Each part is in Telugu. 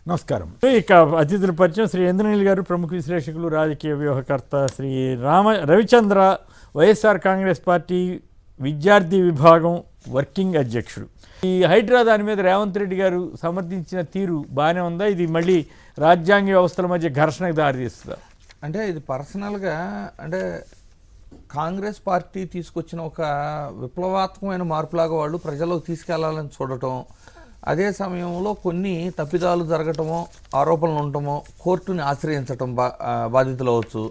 నమస్కారం. ఇక అతిథుల పరిచయం శ్రీ ఇంద్రనీల్ గారు, ప్రముఖ విశ్లేషకులు, రాజకీయ వ్యూహకర్త. శ్రీ రవిచంద్ర, వైఎస్ఆర్ కాంగ్రెస్ పార్టీ విద్యార్థి విభాగం వర్కింగ్ అధ్యక్షుడు. ఈ హైడ్రా దాని మీద రేవంత్ రెడ్డి గారు సమర్థించిన తీరు బాగానే ఉందా? ఇది మళ్ళీ రాజ్యాంగ వ్యవస్థల మధ్య ఘర్షణకు దారితీస్తుందా? అంటే ఇది పర్సనల్గా అంటే కాంగ్రెస్ పార్టీ తీసుకొచ్చిన ఒక విప్లవాత్మకమైన మార్పులాగా వాళ్ళు ప్రజల్లోకి తీసుకెళ్లాలని చూడటం, అదే సమయంలో కొన్ని తప్పిదాలు జరగటమో, ఆరోపణలు ఉండటమో, కోర్టుని ఆశ్రయించటం బాధితులు అవ్వచ్చు.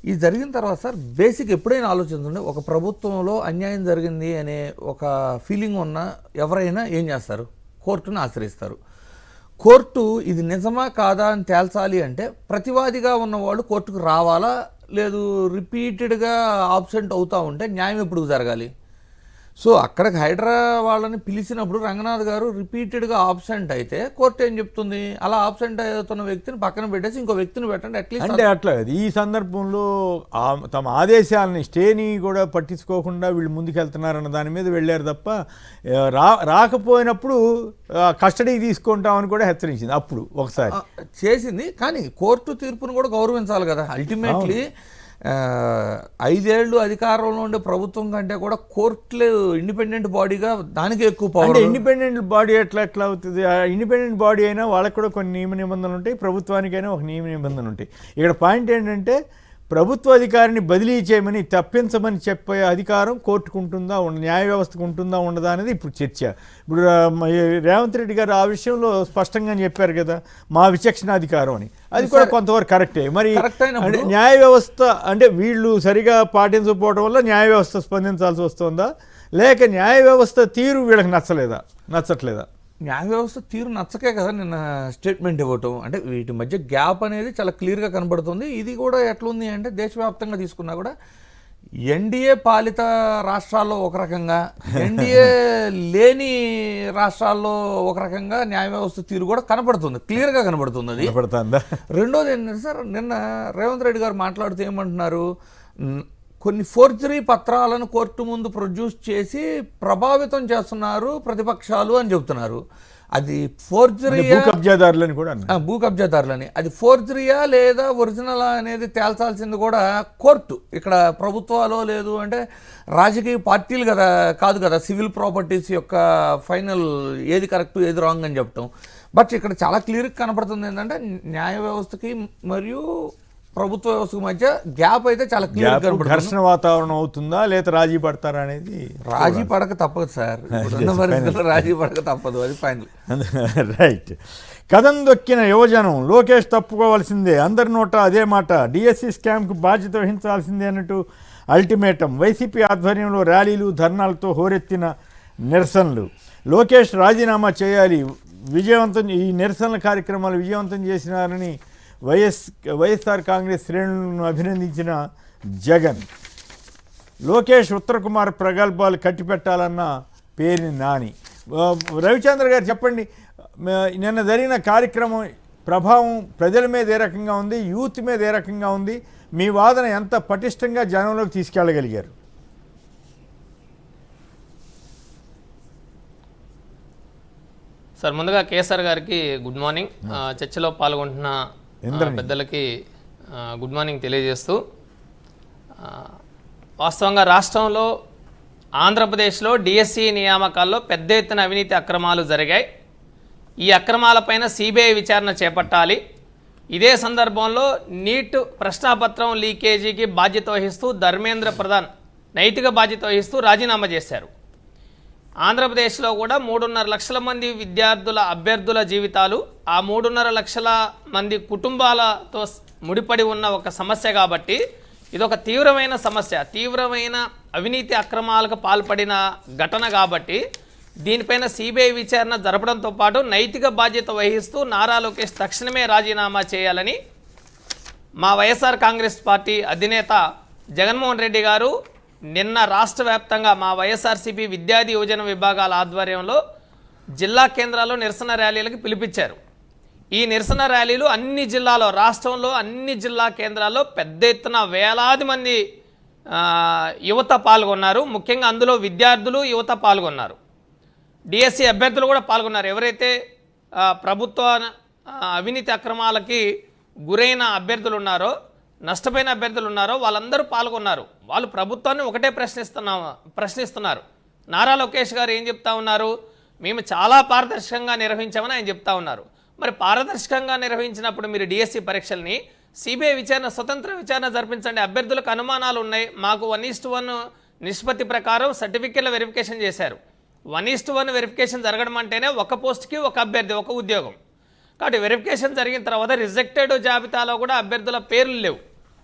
ఇది జరిగిన తర్వాత సార్ బేసిక్ ఎప్పుడైనా ఆలోచించండి, ఒక ప్రభుత్వంలో అన్యాయం జరిగింది అనే ఒక ఫీలింగ్ ఉన్న ఎవరైనా ఏం చేస్తారు? కోర్టుని ఆశ్రయిస్తారు. కోర్టు ఇది నిజమా కాదా అని తేల్చాలి అంటే ప్రతివాదిగా ఉన్నవాళ్ళు కోర్టుకు రావాలా, లేదు రిపీటెడ్గా ఆబ్సెంట్ అవుతూ ఉంటే న్యాయం ఎప్పుడు జరగాలి? సో అక్కడికి హైడ్రా వాళ్ళని పిలిచినప్పుడు రంగనాథ్ గారు రిపీటెడ్గా ఆబ్సెంట్ అయితే కోర్టు ఏం చెప్తుంది? అలా ఆబ్సెంట్ అవుతున్న వ్యక్తిని పక్కన పెట్టేసి ఇంకో వ్యక్తిని పెట్టండి అట్లీస్ట్. అంటే అట్లా ఈ సందర్భంలో తమ ఆదేశాలని స్టేని కూడా పట్టించుకోకుండా వీళ్ళు ముందుకెళ్తున్నారన్న దాని మీద వెళ్ళారు తప్ప రాకపోయినప్పుడు కస్టడీకి తీసుకుంటామని కూడా హెచ్చరించింది అప్పుడు ఒకసారి చేసింది. కానీ కోర్టు తీర్పును కూడా గౌరవించాలి కదా. అల్టిమేట్లీ 5 ఏళ్ళు అధికారంలో ఉండే ప్రభుత్వం కంటే కూడా కోర్టులు ఇండిపెండెంట్ బాడీగా దానికి ఎక్కువ పవర్. ఇండిపెండెంట్ బాడీ ఎట్లా అవుతుంది? ఇండిపెండెంట్ బాడీ అయినా వాళ్ళకు కూడా కొన్ని నియమ నిబంధనలు ఉంటాయి, ప్రభుత్వానికైనా ఒక నియమ నిబంధనలు ఉంటాయి. ఇక్కడ పాయింట్ ఏంటంటే ప్రభుత్వ అధికారిని బదిలీ చేయమని, తప్పించమని చెప్పే అధికారం కోర్టుకు ఉంటుందా, న్యాయ వ్యవస్థకు ఉంటుందా, ఉండదా అనేది ఇప్పుడు చర్చ. ఇప్పుడు రేవంత్ రెడ్డి గారు ఆ విషయంలో స్పష్టంగా చెప్పారు కదా, మా విచక్షణాధికారం అని. అది కూడా కొంతవరకు కరెక్టే. మరి న్యాయ వ్యవస్థ అంటే వీళ్ళు సరిగా పాటించకపోవడం వల్ల న్యాయ వ్యవస్థ స్పందించాల్సి వస్తుందా, లేక న్యాయ వ్యవస్థ తీరు వీళ్ళకి నచ్చట్లేదా? న్యాయ వ్యవస్థ తీరు నచ్చకే కదా నిన్న స్టేట్మెంట్ ఇవ్వటం. అంటే వీటి మధ్య గ్యాప్ అనేది చాలా క్లియర్గా కనబడుతుంది. ఇది కూడా ఎట్లుంది అంటే దేశవ్యాప్తంగా తీసుకున్నా కూడా ఎన్డీఏ పాలిత రాష్ట్రాల్లో ఒక రకంగా, ఎన్డీఏ లేని రాష్ట్రాల్లో ఒక రకంగా న్యాయ వ్యవస్థ తీరు కూడా కనపడుతుంది, క్లియర్గా కనబడుతుంది. అది రెండోది ఏంటంటే సార్, నిన్న రేవంత్ రెడ్డి గారు మాట్లాడుతూ ఏమంటున్నారు, కొన్ని ఫోర్జరీ పత్రాలను కోర్టు ముందు ప్రొడ్యూస్ చేసి ప్రభావితం చేస్తున్నారు ప్రతిపక్షాలు అని చెబుతున్నారు. అది ఫోర్జరీ, భూ కబ్జాదారులని, అది ఫోర్జరీయా లేదా ఒరిజినల్ అనేది తేల్చాల్సింది కూడా కోర్టు. ఇక్కడ ప్రభుత్వాలు లేదు అంటే రాజకీయ పార్టీలు కదా కాదు కదా సివిల్ ప్రాపర్టీస్ యొక్క ఫైనల్ ఏది కరెక్ట్ ఏది రాంగ్ అని చెప్పటం. బట్ ఇక్కడ చాలా క్లియర్గా కనపడుతుంది ఏంటంటే న్యాయ వ్యవస్థకి మరియు ప్రభుత్వ వ్యవస్థ మధ్య గ్యాప్ అయితే చాలా క్లియర్ కనబడుతుంది. ఘర్షణ వాతావరణం అవుతుందా లేదా రాజీ పడతారా అనేది? రాజీ పడక తప్పదు సార్, రాజీ పడక తప్పదు, అది ఫైనల్. రైట్. కథం దొక్కిన యువజనం లోకేష్ తప్పుకోవాల్సిందే, అందరి నోట అదే మాట, డిఎస్సి స్కామ్కు బాధ్యత వహించాల్సిందే అన్నట్టు అల్టిమేటం. వైసీపీ ఆధ్వర్యంలో ర్యాలీలు, ధర్నాలతో హోరెత్తిన నిరసనలు. లోకేష్ రాజీనామా చేయాలి, ఈ నిరసనల కార్యక్రమాలు విజయవంతం చేసినారని వైఎస్ఆర్ కాంగ్రెస్ శ్రేణులను అభినందించిన జగన్. లోకేష్ ఉత్తరకుమార్ ప్రగల్భాలు కట్టిపెట్టాలన్న పేరుని నాని. రవిచంద్ర గారు చెప్పండి, నిన్న జరిగిన కార్యక్రమం ప్రభావం ప్రజల మీద ఏ రకంగా ఉంది, యూత్ మీద ఏ రకంగా ఉంది, మీ వాదన ఎంత పటిష్టంగా జనంలోకి తీసుకెళ్ళగలిగారు? సార్, ముందుగా కేసీఆర్ గారికి గుడ్ మార్నింగ్, చర్చలో పాల్గొంటున్న పెద్దలకి గుడ్ మార్నింగ్ తెలియజేస్తూ, వాస్తవంగా రాష్ట్రంలో ఆంధ్రప్రదేశ్లో డిఎస్సి నియామకాల్లో పెద్ద ఎత్తున అవినీతి అక్రమాలు జరిగాయి. ఈ అక్రమాలపైన సిబిఐ విచారణ చేపట్టాలి. ఇదే సందర్భంలో నీట్ ప్రశ్నాపత్రం లీకేజీకి బాధ్యత వహిస్తూ ధర్మేంద్ర ప్రధాన్ నైతిక బాధ్యత వహిస్తూ రాజీనామా చేశారు. ఆంధ్రప్రదేశ్లో కూడా 3.5 లక్షల మంది విద్యార్థుల అభ్యర్థుల జీవితాలు, ఆ 3.5 లక్షల మంది కుటుంబాలతో ముడిపడి ఉన్న ఒక సమస్య కాబట్టి ఇదొక తీవ్రమైన సమస్య, తీవ్రమైన అవినీతి అక్రమాలకు పాల్పడిన ఘటన కాబట్టి దీనిపైన సిబిఐ విచారణ జరపడంతో పాటు నైతిక బాధ్యత వహిస్తూ నారా లోకేష్ తక్షణమే రాజీనామా చేయాలని మా వైఎస్ఆర్ కాంగ్రెస్ పార్టీ అధినేత జగన్మోహన్ రెడ్డి గారు నిన్న రాష్ట్ర వ్యాప్తంగా మా వైఎస్ఆర్సీపీ విద్యార్థి యువజన విభాగాల ఆధ్వర్యంలో జిల్లా కేంద్రాల్లో నిరసన ర్యాలీలకు పిలిపించారు. ఈ నిరసన ర్యాలీలు అన్ని జిల్లాలో, రాష్ట్రంలో అన్ని జిల్లా కేంద్రాల్లో పెద్ద ఎత్తున వేలాది మంది యువత పాల్గొన్నారు. ముఖ్యంగా అందులో విద్యార్థులు, యువత పాల్గొన్నారు. డిఎస్సి అభ్యర్థులు కూడా పాల్గొన్నారు. ఎవరైతే ప్రభుత్వ అవినీతి అక్రమాలకి గురైన అభ్యర్థులు ఉన్నారో, నష్టపోయిన అభ్యర్థులు ఉన్నారో వాళ్ళందరూ పాల్గొన్నారు. వాళ్ళు ప్రభుత్వాన్ని ఒకటే ప్రశ్నిస్తున్నారు. నారా లోకేష్ గారు ఏం చెప్తా ఉన్నారు? మేము చాలా పారదర్శకంగా నిర్వహించామని ఆయన చెప్తా ఉన్నారు. మరి పారదర్శకంగా నిర్వహించినప్పుడు మీరు డిఎస్సి పరీక్షల్ని సిబిఐ విచారణ, స్వతంత్ర విచారణ జరిపించండి. అభ్యర్థులకు అనుమానాలు ఉన్నాయి, మాకు 1:1 నిష్పత్తి ప్రకారం సర్టిఫికెట్ల వెరిఫికేషన్ చేశారు. 1:1 వెరిఫికేషన్ జరగడం అంటేనే ఒక పోస్ట్కి ఒక అభ్యర్థి, ఒక ఉద్యోగం. కాబట్టి వెరిఫికేషన్ జరిగిన తర్వాత రిజెక్టెడ్ జాబితాలో కూడా అభ్యర్థుల పేర్లు లేవు.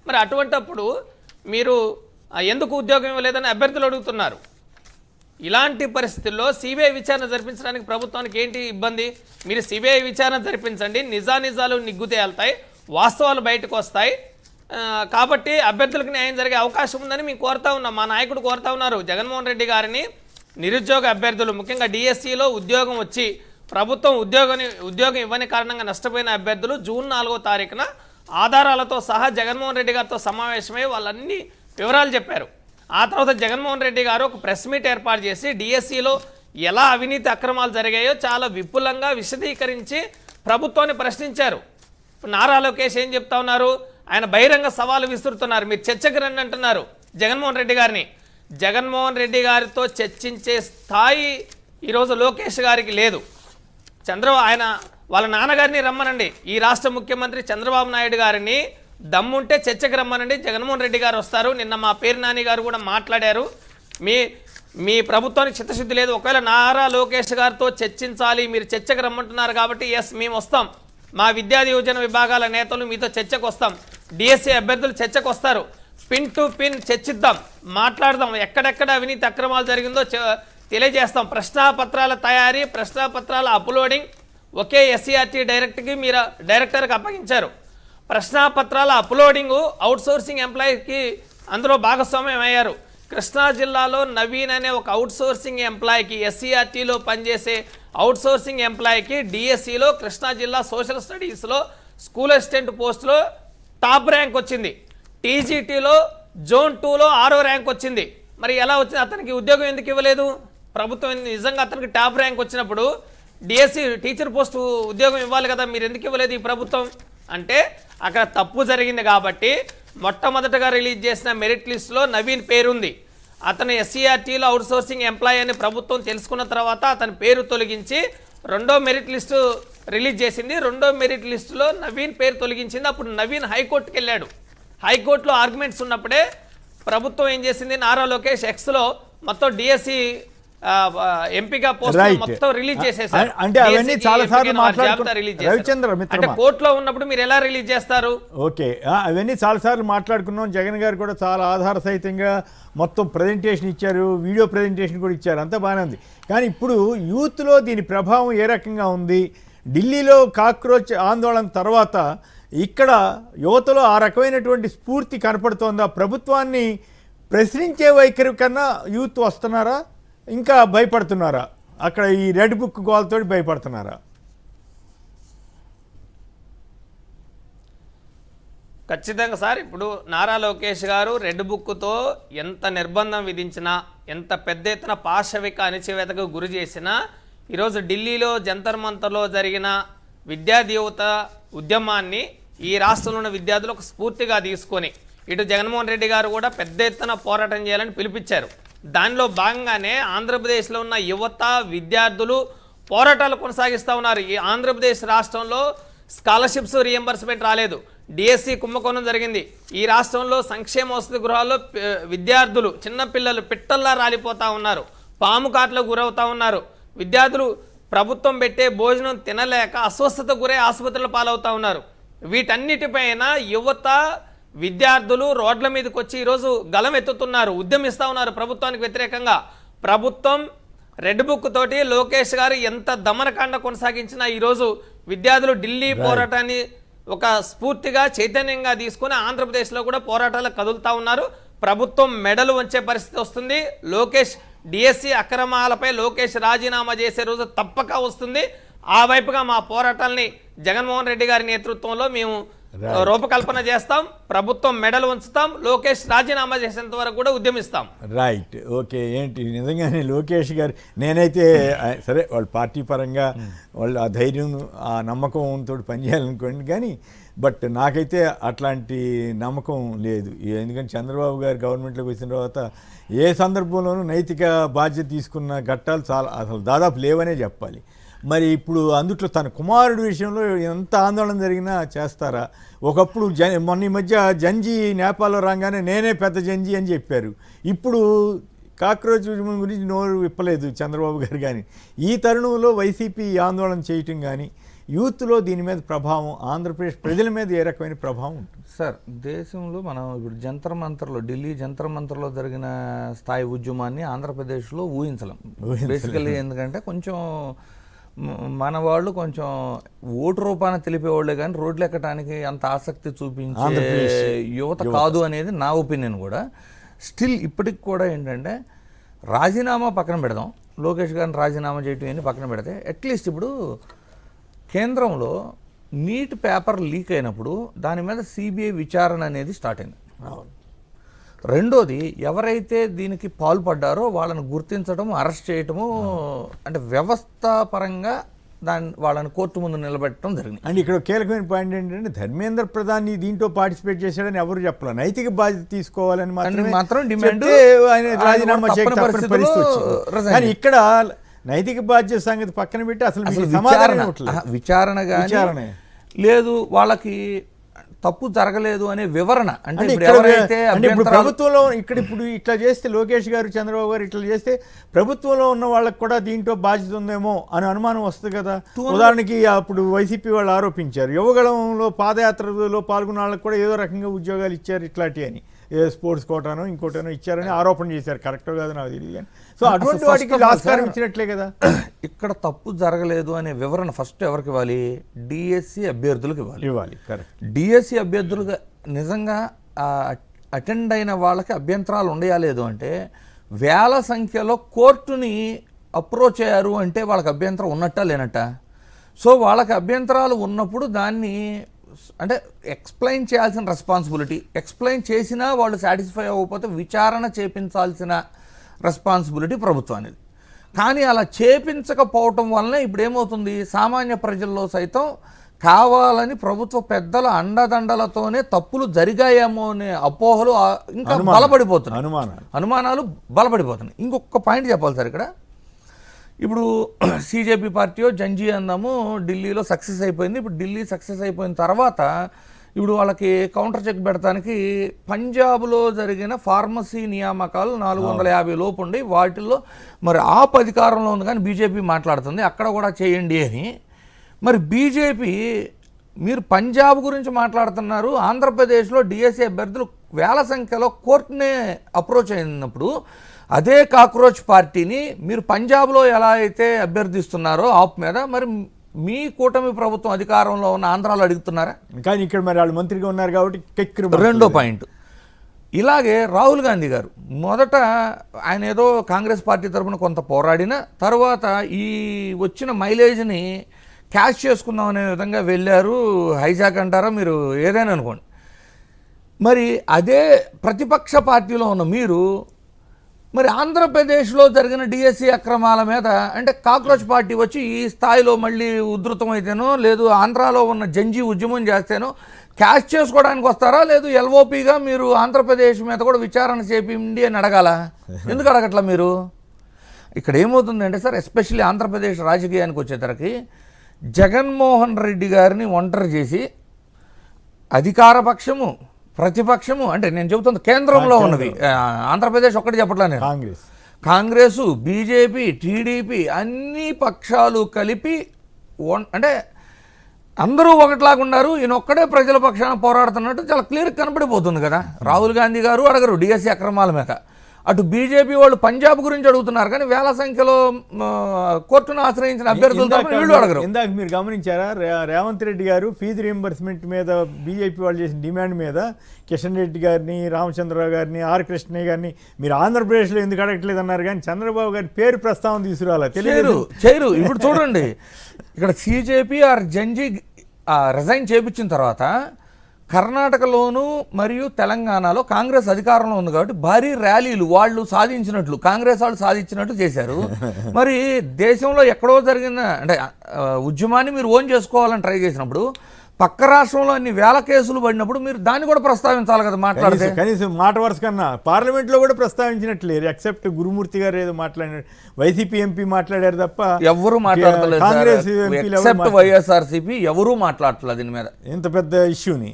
మరి అటువంటప్పుడు మీరు ఎందుకు ఉద్యోగం ఇవ్వలేదని అభ్యర్థులు అడుగుతున్నారు. ఇలాంటి పరిస్థితుల్లో సిబిఐ విచారణ జరిపించడానికి ప్రభుత్వానికి ఏంటి ఇబ్బంది? మీరు సిబిఐ విచారణ జరిపించండి, నిజానిజాలు నిగ్గు తేలుతాయి, వాస్తవాలు బయటకు వస్తాయి. కాబట్టి అభ్యర్థులకు న్యాయం జరిగే అవకాశం ఉందని మేము కోరుతా ఉన్నాం. మా నాయకుడు కోరుతా ఉన్నారు జగన్మోహన్ రెడ్డి గారిని. నిరుద్యోగ అభ్యర్థులు, ముఖ్యంగా డిఎస్సిలో ఉద్యోగం వచ్చి ప్రభుత్వం ఉద్యోగం ఇవ్వని కారణంగా నష్టపోయిన అభ్యర్థులు జూన్ 4వ తారీఖున ఆధారాలతో సహా జగన్మోహన్ రెడ్డి గారితో సమావేశమై వాళ్ళన్ని వివరాలు చెప్పారు. ఆ తర్వాత జగన్మోహన్ రెడ్డి గారు ఒక ప్రెస్ మీట్ ఏర్పాటు చేసి డిఎస్సిలో ఎలా అవినీతి అక్రమాలు జరిగాయో చాలా విపులంగా విశదీకరించి ప్రభుత్వాన్ని ప్రశ్నించారు. నారా లోకేష్ ఏం చెప్తా ఉన్నారు? ఆయన బహిరంగ సవాలు విసురుతున్నారు. మీరు చర్చకు రండి అంటున్నారు జగన్మోహన్ రెడ్డి గారిని. జగన్మోహన్ రెడ్డి గారితో చర్చించే స్థాయి ఈరోజు లోకేష్ గారికి లేదు. ఆయన వాళ్ళ నాన్నగారిని రమ్మనండి, ఈ రాష్ట్ర ముఖ్యమంత్రి చంద్రబాబు నాయుడు గారిని దమ్ముంటే చర్చకు రమ్మనండి. జగన్మోహన్ రెడ్డి గారు వస్తారు. నిన్న మా పేరు నాని గారు కూడా మాట్లాడారు. మీ ప్రభుత్వానికి చిత్తశుద్ధి లేదు. ఒకవేళ నారా లోకేష్ గారితో చర్చించాలి, మీరు చర్చకు రమ్మంటున్నారు కాబట్టి ఎస్ మేము వస్తాం. మా విద్యా యువజన విభాగాల నేతలు మీతో చర్చకు వస్తాం. డిఎస్సి అభ్యర్థులు చర్చకు వస్తారు. పిన్ టు పిన్ చర్చిద్దాం, మాట్లాడదాం. ఎక్కడెక్కడ అవినీతి అక్రమాలు జరిగిందో తెలియజేస్తాం. ప్రశ్నాపత్రాల తయారీ, ప్రశ్నాపత్రాల అప్లోడింగ్ ఒకే ఎస్సీఆర్టీ డైరెక్టర్కి అప్పగించారు. ప్రశ్నాపత్రాల అప్లోడింగు అవుట్సోర్సింగ్ ఎంప్లాయీకి అందులో భాగస్వామ్యం అయ్యారు. కృష్ణా జిల్లాలో నవీన్ అనే ఒక అవుట్సోర్సింగ్ ఎంప్లాయీకి, ఎస్సీఆర్టీలో పనిచేసే అవుట్సోర్సింగ్ ఎంప్లాయీకి డిఎస్సిలో కృష్ణా జిల్లా సోషల్ స్టడీస్లో స్కూల్ అసిస్టెంట్ పోస్టులో టాప్ ర్యాంక్ వచ్చింది. టీజీటీలో జోన్ 2లో 6వ ర్యాంక్ వచ్చింది. మరి ఎలా వచ్చింది? అతనికి ఉద్యోగం ఎందుకు ఇవ్వలేదు ప్రభుత్వం? నిజంగా అతనికి టాప్ ర్యాంక్ వచ్చినప్పుడు డిఎస్సి టీచర్ పోస్టు ఉద్యోగం ఇవ్వాలి కదా, మీరు ఎందుకు ఇవ్వలేదు ఈ ప్రభుత్వం? అంటే అక్కడ తప్పు జరిగింది. కాబట్టి మొట్టమొదటగా రిలీజ్ చేసిన మెరిట్ లిస్టులో నవీన్ పేరుంది. అతను ఎస్సీఆర్టీలో అవుట్సోర్సింగ్ ఎంప్లాయీ అని ప్రభుత్వం తెలుసుకున్న తర్వాత అతని పేరు తొలగించి రెండో మెరిట్ లిస్టు రిలీజ్ చేసింది. రెండో మెరిట్ లిస్టులో నవీన్ పేరు తొలగించింది. అప్పుడు నవీన్ హైకోర్టుకి వెళ్ళాడు. హైకోర్టులో ఆర్గ్యుమెంట్స్ ఉన్నప్పుడే ప్రభుత్వం ఏం చేసింది, నారా లోకేష్ ఎక్స్లో మొత్తం డిఎస్సి ఎంపీగా పోస్ట్ మొత్తం రిలీజ్ చేసేసారు. అంటే అవన్నీ చాలా సార్లు రవిచంద్ర అంటే కోర్టులో ఉన్నప్పుడు మీరు ఎలా రిలీజ్ చేస్తారు? ఓకే, అవన్నీ చాలా సార్లు మాట్లాడుకున్నాం. జగన్ గారు కూడా చాలా ఆధార సహితంగా మొత్తం ప్రజెంటేషన్ ఇచ్చారు, వీడియో ప్రజెంటేషన్ కూడా ఇచ్చారు, అంతా బాగానే ఉంది. కానీ ఇప్పుడు యూత్లో దీని ప్రభావం ఏ రకంగా ఉంది? ఢిల్లీలో కాక్రోచ్ ఆందోళన తర్వాత ఇక్కడ యువతలో ఆ రకమైనటువంటి స్ఫూర్తి కనపడుతోందా? ప్రభుత్వాన్ని ప్రశ్నించే వైఖరి కన్నా యూత్ వస్తున్నారా, ఇంకా భయపడుతున్నారా? అక్కడ ఈ రెడ్ బుక్ గోల్తో భయపడుతున్నారా? ఖచ్చితంగా సార్. ఇప్పుడు నారా లోకేష్ గారు రెడ్ బుక్తో ఎంత నిర్బంధం విధించినా, ఎంత పెద్ద ఎత్తున పాశవిక అణచివేతకు గురి చేసినా, ఈరోజు ఢిల్లీలో జంతర్ మంతర్లో జరిగిన విద్యార్థి యువత ఉద్యమాన్ని ఈ రాష్ట్రంలో ఉన్న విద్యార్థులు ఒక స్ఫూర్తిగా తీసుకొని ఇటు జగన్మోహన్ రెడ్డి గారు కూడా పెద్ద ఎత్తున పోరాటం చేయాలని పిలిపించారు. దానిలో భాగంగానే ఆంధ్రప్రదేశ్లో ఉన్న యువత విద్యార్థులు పోరాటాలు కొనసాగిస్తూ ఉన్నారు. ఈ ఆంధ్రప్రదేశ్ రాష్ట్రంలో స్కాలర్షిప్స్ రీఎంబర్స్మెంట్ రాలేదు, డిఎస్సి కుంభకోణం జరిగింది. ఈ రాష్ట్రంలో సంక్షేమ వసతి గృహాల్లో విద్యార్థులు చిన్నపిల్లలు పిట్టల్లా రాలిపోతూ ఉన్నారు, పాము కాట్లకు గురవుతూ ఉన్నారు. విద్యార్థులు ప్రభుత్వం పెట్టే భోజనం తినలేక అస్వస్థత గురై ఆసుపత్రుల పాలవుతూ ఉన్నారు. వీటన్నిటిపైన యువత విద్యార్థులు రోడ్ల మీదకి వచ్చి ఈరోజు గలం ఎత్తుతున్నారు, ఉద్యమిస్తూ ఉన్నారు ప్రభుత్వానికి వ్యతిరేకంగా. ప్రభుత్వం రెడ్ బుక్ తోటి లోకేష్ గారు ఎంత దమనకాండ కొనసాగించినా ఈరోజు విద్యార్థులు ఢిల్లీ పోరాటాన్ని ఒక స్ఫూర్తిగా చైతన్యంగా తీసుకుని ఆంధ్రప్రదేశ్లో కూడా పోరాటాలు కదులుతూ ఉన్నారు. ప్రభుత్వం మెడలు వంచే పరిస్థితి వస్తుంది. లోకేష్ డిఎస్సి అక్రమాలపై లోకేష్ రాజీనామా చేసే రోజు తప్పక వస్తుంది. ఆ వైపుగా మా పోరాటాలని జగన్మోహన్ రెడ్డి గారి నేతృత్వంలో మేము రూపకల్పన చేస్తాం, ప్రభుత్వం మెడలు ఉంచుతాం, లోకేష్ రాజీనామా చేసేంత వరకు కూడా ఉద్యమిస్తాం. Right, okay. ఏంటి నిజంగానే లోకేష్ గారు, నేనైతే సరే వాళ్ళ పార్టీ పరంగా వాళ్ళు ఆ ధైర్యం ఆ నమ్మకంతో పనిచేయాలనుకోండి, కానీ బట్ నాకైతే అట్లాంటి నమ్మకం లేదు. ఎందుకంటే చంద్రబాబు గారు గవర్నమెంట్లోకి వచ్చిన తర్వాత ఏ సందర్భంలోనూ నైతిక బాధ్యత తీసుకున్న ఘట్టాలు చాలా అసలు దాదాపు లేవనే చెప్పాలి. మరి ఇప్పుడు అందుట్లో తన కుమారుడి విషయంలో ఎంత ఆందోళన జరిగినా చేస్తారా? ఒకప్పుడు మొన్న ఈ మధ్య జంజీ నేపాల్లో రాగానే నేనే పెద్ద జంజీ అని చెప్పారు. ఇప్పుడు కాక్రోచ్ గురించి నోరు విప్పలేదు చంద్రబాబు గారు. కానీ ఈ తరుణంలో వైసీపీ ఆందోళన చేయటం కానీ యూత్లో దీని మీద ప్రభావం, ఆంధ్రప్రదేశ్ ప్రజల మీద ఏ రకమైన ప్రభావం ఉంటుంది? సార్, దేశంలో మనం ఇప్పుడు జంతర్ మంతర్లో, ఢిల్లీ జంతర్ మంతర్లో జరిగిన స్థాయి ఉద్యమాన్ని ఆంధ్రప్రదేశ్లో ఊహించలేం బేసికలీ. ఎందుకంటే కొంచెం మన వాళ్ళు కొంచెం ఓటు రూపాన తెలిపేవాళ్ళే కానీ రోడ్లు ఎక్కడానికి అంత ఆసక్తి చూపించే యువత కాదు అనేది నా ఒపీనియన్ కూడా. స్టిల్ ఇప్పటికి కూడా ఏంటంటే రాజీనామా పక్కన పెడదాం, లోకేష్ గారిని రాజీనామా చేయటం అని పక్కన పెడితే అట్లీస్ట్ ఇప్పుడు కేంద్రంలో నీట్ పేపర్ లీక్ అయినప్పుడు దాని మీద సిబిఐ విచారణ అనేది స్టార్ట్ అయింది. రెండోది, ఎవరైతే దీనికి పాల్పడ్డారో వాళ్ళని గుర్తించడము, అరెస్ట్ చేయటము, అంటే వ్యవస్థాపరంగా వాళ్ళని కోర్టు ముందు నిలబెట్టడం జరిగింది. అండ్ ఇక్కడ కీలకమైన పాయింట్ ఏంటంటే ధర్మేంద్ర ప్రధాన్ దీంట్లో పార్టిసిపేట్ చేశాడని ఎవరు చెప్పాలి, నైతిక బాధ్యత తీసుకోవాలని మాత్రం డిమాండ్, ఆయన రాజీనామా చేయడం పరిస్థితి వచ్చింది. కానీ ఇక్కడ నైతిక బాధ్యత సంగతి పక్కన పెట్టి అసలు విచారణ కానీ లేదు, వాళ్ళకి తప్పు జరగలేదు అనే వివరణ. అంటే ఇప్పుడు ప్రభుత్వంలో ఇప్పుడు ఇట్లా చేస్తే లోకేష్ గారు, చంద్రబాబు గారు ఇట్లా చేస్తే ప్రభుత్వంలో ఉన్న వాళ్ళకి కూడా దీంట్లో బాధ్యత ఉందేమో అని అనుమానం వస్తుంది కదా. ఉదాహరణకి అప్పుడు వైసీపీ వాళ్ళు ఆరోపించారు యువగళంలో పాదయాత్రలో పాల్గొన్న వాళ్ళకి కూడా ఏదో రకంగా ఉద్యోగాలు ఇచ్చారు ఇట్లాంటి అని, ఏ స్పోర్ట్స్ కోటానో ఇంకోటనో ఇచ్చారని ఆరోపణ చేశారు. కరెక్టో కాదు నాకు తెలియదు కానీ, సో అటువంటి వాటికి ఆస్కారం ఇచ్చినట్లే కదా. ఇక్కడ తప్పు జరగలేదు అనే వివరణ ఫస్ట్ ఎవరికి ఇవ్వాలి? డిఎస్సి అభ్యర్థులకు ఇవ్వాలి. కరెక్ట్. డిఎస్సి అభ్యర్థులుగా నిజంగా అటెండ్ అయిన వాళ్ళకి అభ్యంతరాలు ఉండయలేదు అంటే వేల సంఖ్యలో కోర్టుని అప్రోచ్ అయ్యారు అంటే వాళ్ళకి అభ్యంతరం ఉన్నట్టా లేనట్టా? సో వాళ్ళకి అభ్యంతరాలు ఉన్నప్పుడు దాన్ని అంటే ఎక్స్ప్లెయిన్ చేయాల్సిన రెస్పాన్సిబిలిటీ, ఎక్స్ప్లెయిన్ చేసినా వాళ్ళు సాటిస్ఫై అవ్వకపోతే విచారణ చేపించాల్సిన రెస్పాన్సిబిలిటీ ప్రభుత్వానికి. కానీ అలా చేపించకపోవటం వల్లనే ఇప్పుడు ఏమవుతుంది, సామాన్య ప్రజల్లో సైతం కావాలని ప్రభుత్వ పెద్దల అండదండలతోనే తప్పులు జరిగాయేమో అనే అపోహలు ఇంకా బలపడిపోతున్నాయి, అనుమానాలు బలపడిపోతున్నాయి. ఇంకొక పాయింట్ చెప్పాలి సార్ ఇక్కడ. ఇప్పుడు సిజేపీ పార్టీయో జంజీ అందాము ఢిల్లీలో సక్సెస్ అయిపోయింది. ఇప్పుడు ఢిల్లీ సక్సెస్ అయిపోయిన తర్వాత ఇప్పుడు వాళ్ళకి కౌంటర్ చెక్ పెడతానికి పంజాబ్లో జరిగిన ఫార్మసీ నియామకాలు 450 లోపు ఉండి వాటిల్లో మరి అధికారంలో ఉంది కానీ బీజేపీ మాట్లాడుతుంది అక్కడ కూడా చేయండి అని. మరి బీజేపీ మీరు పంజాబ్ గురించి మాట్లాడుతున్నారు, ఆంధ్రప్రదేశ్లో డిఎస్సి అభ్యర్థులు వేల సంఖ్యలో కోర్టునే అప్రోచ్ అయినప్పుడు అదే కాక్రోచ్ పార్టీని మీరు పంజాబ్లో ఎలా అయితే అభ్యర్థిస్తున్నారో ఆప్ మీద మరి మీ కూటమి ప్రభుత్వం అధికారంలో ఉన్న ఆంధ్రాలో అడుగుతున్నారా? కానీ ఇక్కడ మరి వాళ్ళు మంత్రిగా ఉన్నారు కాబట్టి. రెండో పాయింట్, ఇలాగే రాహుల్ గాంధీ గారు మొదట ఆయన ఏదో కాంగ్రెస్ పార్టీ తరఫున కొంత పోరాడిన తర్వాత ఈ వచ్చిన మైలేజ్ని క్యాష్ చేసుకుందాం అనే విధంగా వెళ్ళారు. హైజాక్ అంటారా మీరు ఏదైనా అనుకోండి. మరి అదే ప్రతిపక్ష పార్టీలో ఉన్న మీరు మరి ఆంధ్రప్రదేశ్లో జరిగిన డిఎస్సి అక్రమాల మీద అంటే కాక్రోచ్ పార్టీ వచ్చి ఈ స్థాయిలో మళ్ళీ ఉధృతమైతేనో లేదు ఆంధ్రాలో ఉన్న జంజీ ఉద్యమం చేస్తేనో క్యాష్ చేసుకోవడానికి వస్తారా, లేదు ఎల్ఓపిగా మీరు ఆంధ్రప్రదేశ్ మీద కూడా విచారణ చేపిండి అని అడగాల? ఎందుకు అడగట్లా మీరు? ఇక్కడ ఏమవుతుందంటే సార్, ఎస్పెషల్లీ ఆంధ్రప్రదేశ్ రాజకీయానికి వచ్చేసరికి జగన్మోహన్ రెడ్డి గారిని ఒంటరి చేసి అధికార పక్షము ప్రతిపక్షము అంటే నేను చెబుతుంది కేంద్రంలో ఉన్నవి, ఆంధ్రప్రదేశ్ ఒక్కటి చెప్పట్లా నేను, కాంగ్రెసు బీజేపీ టీడీపీ అన్ని పక్షాలు కలిపి అంటే అందరూ ఒకటిలాగా ఉన్నారు, ఈయన ఒక్కడే ప్రజల పక్షాన పోరాడుతున్నట్టు చాలా క్లియర్ కనపడిపోతుంది కదా. రాహుల్ గాంధీ గారు అడగరు డిఎస్సి అక్రమాల మీద, అటు బీజేపీ వాళ్ళు పంజాబ్ గురించి అడుగుతున్నారు కానీ వేల సంఖ్యలో కోర్టును ఆశ్రయించిన అభ్యర్థులతో వీళ్ళు అడగరు. ఇందాక మీరు గమనించారా, రేవంత్ రెడ్డి గారు ఫీజు రీయింబర్స్మెంట్ మీద బీజేపీ వాళ్ళు చేసిన డిమాండ్ మీద కిషన్ రెడ్డి గారిని, రామచంద్రరావు గారిని, ఆర్ కృష్ణయ్య గారిని మీరు ఆంధ్రప్రదేశ్లో ఎందుకు అడగట్లేదు అన్నారు కానీ చంద్రబాబు గారి పేరు ప్రస్తావన తీసుకురాలా చేయరు. ఇప్పుడు చూడండి, ఇక్కడ సిజేపీ ఆర్ జంజీ రిజైన్ చేయించిన తర్వాత కర్ణాటకలోను మరియు తెలంగాణలో కాంగ్రెస్ అధికారంలో ఉంది కాబట్టి భారీ ర్యాలీలు వాళ్ళు సాధించినట్లు కాంగ్రెస్ వాళ్ళు సాధించినట్టు చేశారు. మరి దేశంలో ఎక్కడో జరిగిన అంటే ఉద్యమాన్ని మీరు ఓన్ చేసుకోవాలని ట్రై చేసినప్పుడు పక్క రాష్ట్రంలో అన్ని వేల కేసులు పడినప్పుడు మీరు దాన్ని కూడా ప్రస్తావించాలి కదా మాట్లాడితే. కనీసం మాట వరుస కన్నా పార్లమెంట్లో కూడా ప్రస్తావించినట్లేరు, ఎక్సెప్ట్ గురుమూర్తి గారు ఏదో మాట్లాడారు, వైసీపీ ఎంపీ మాట్లాడారు తప్ప ఎవరు మాట్లాడలేదు. కాంగ్రెస్ ఎక్సెప్ట్ వైఎస్ఆర్సీపీ ఎవరూ మాట్లాడలేదు దీని మీద, ఇంత పెద్ద ఇష్యూని.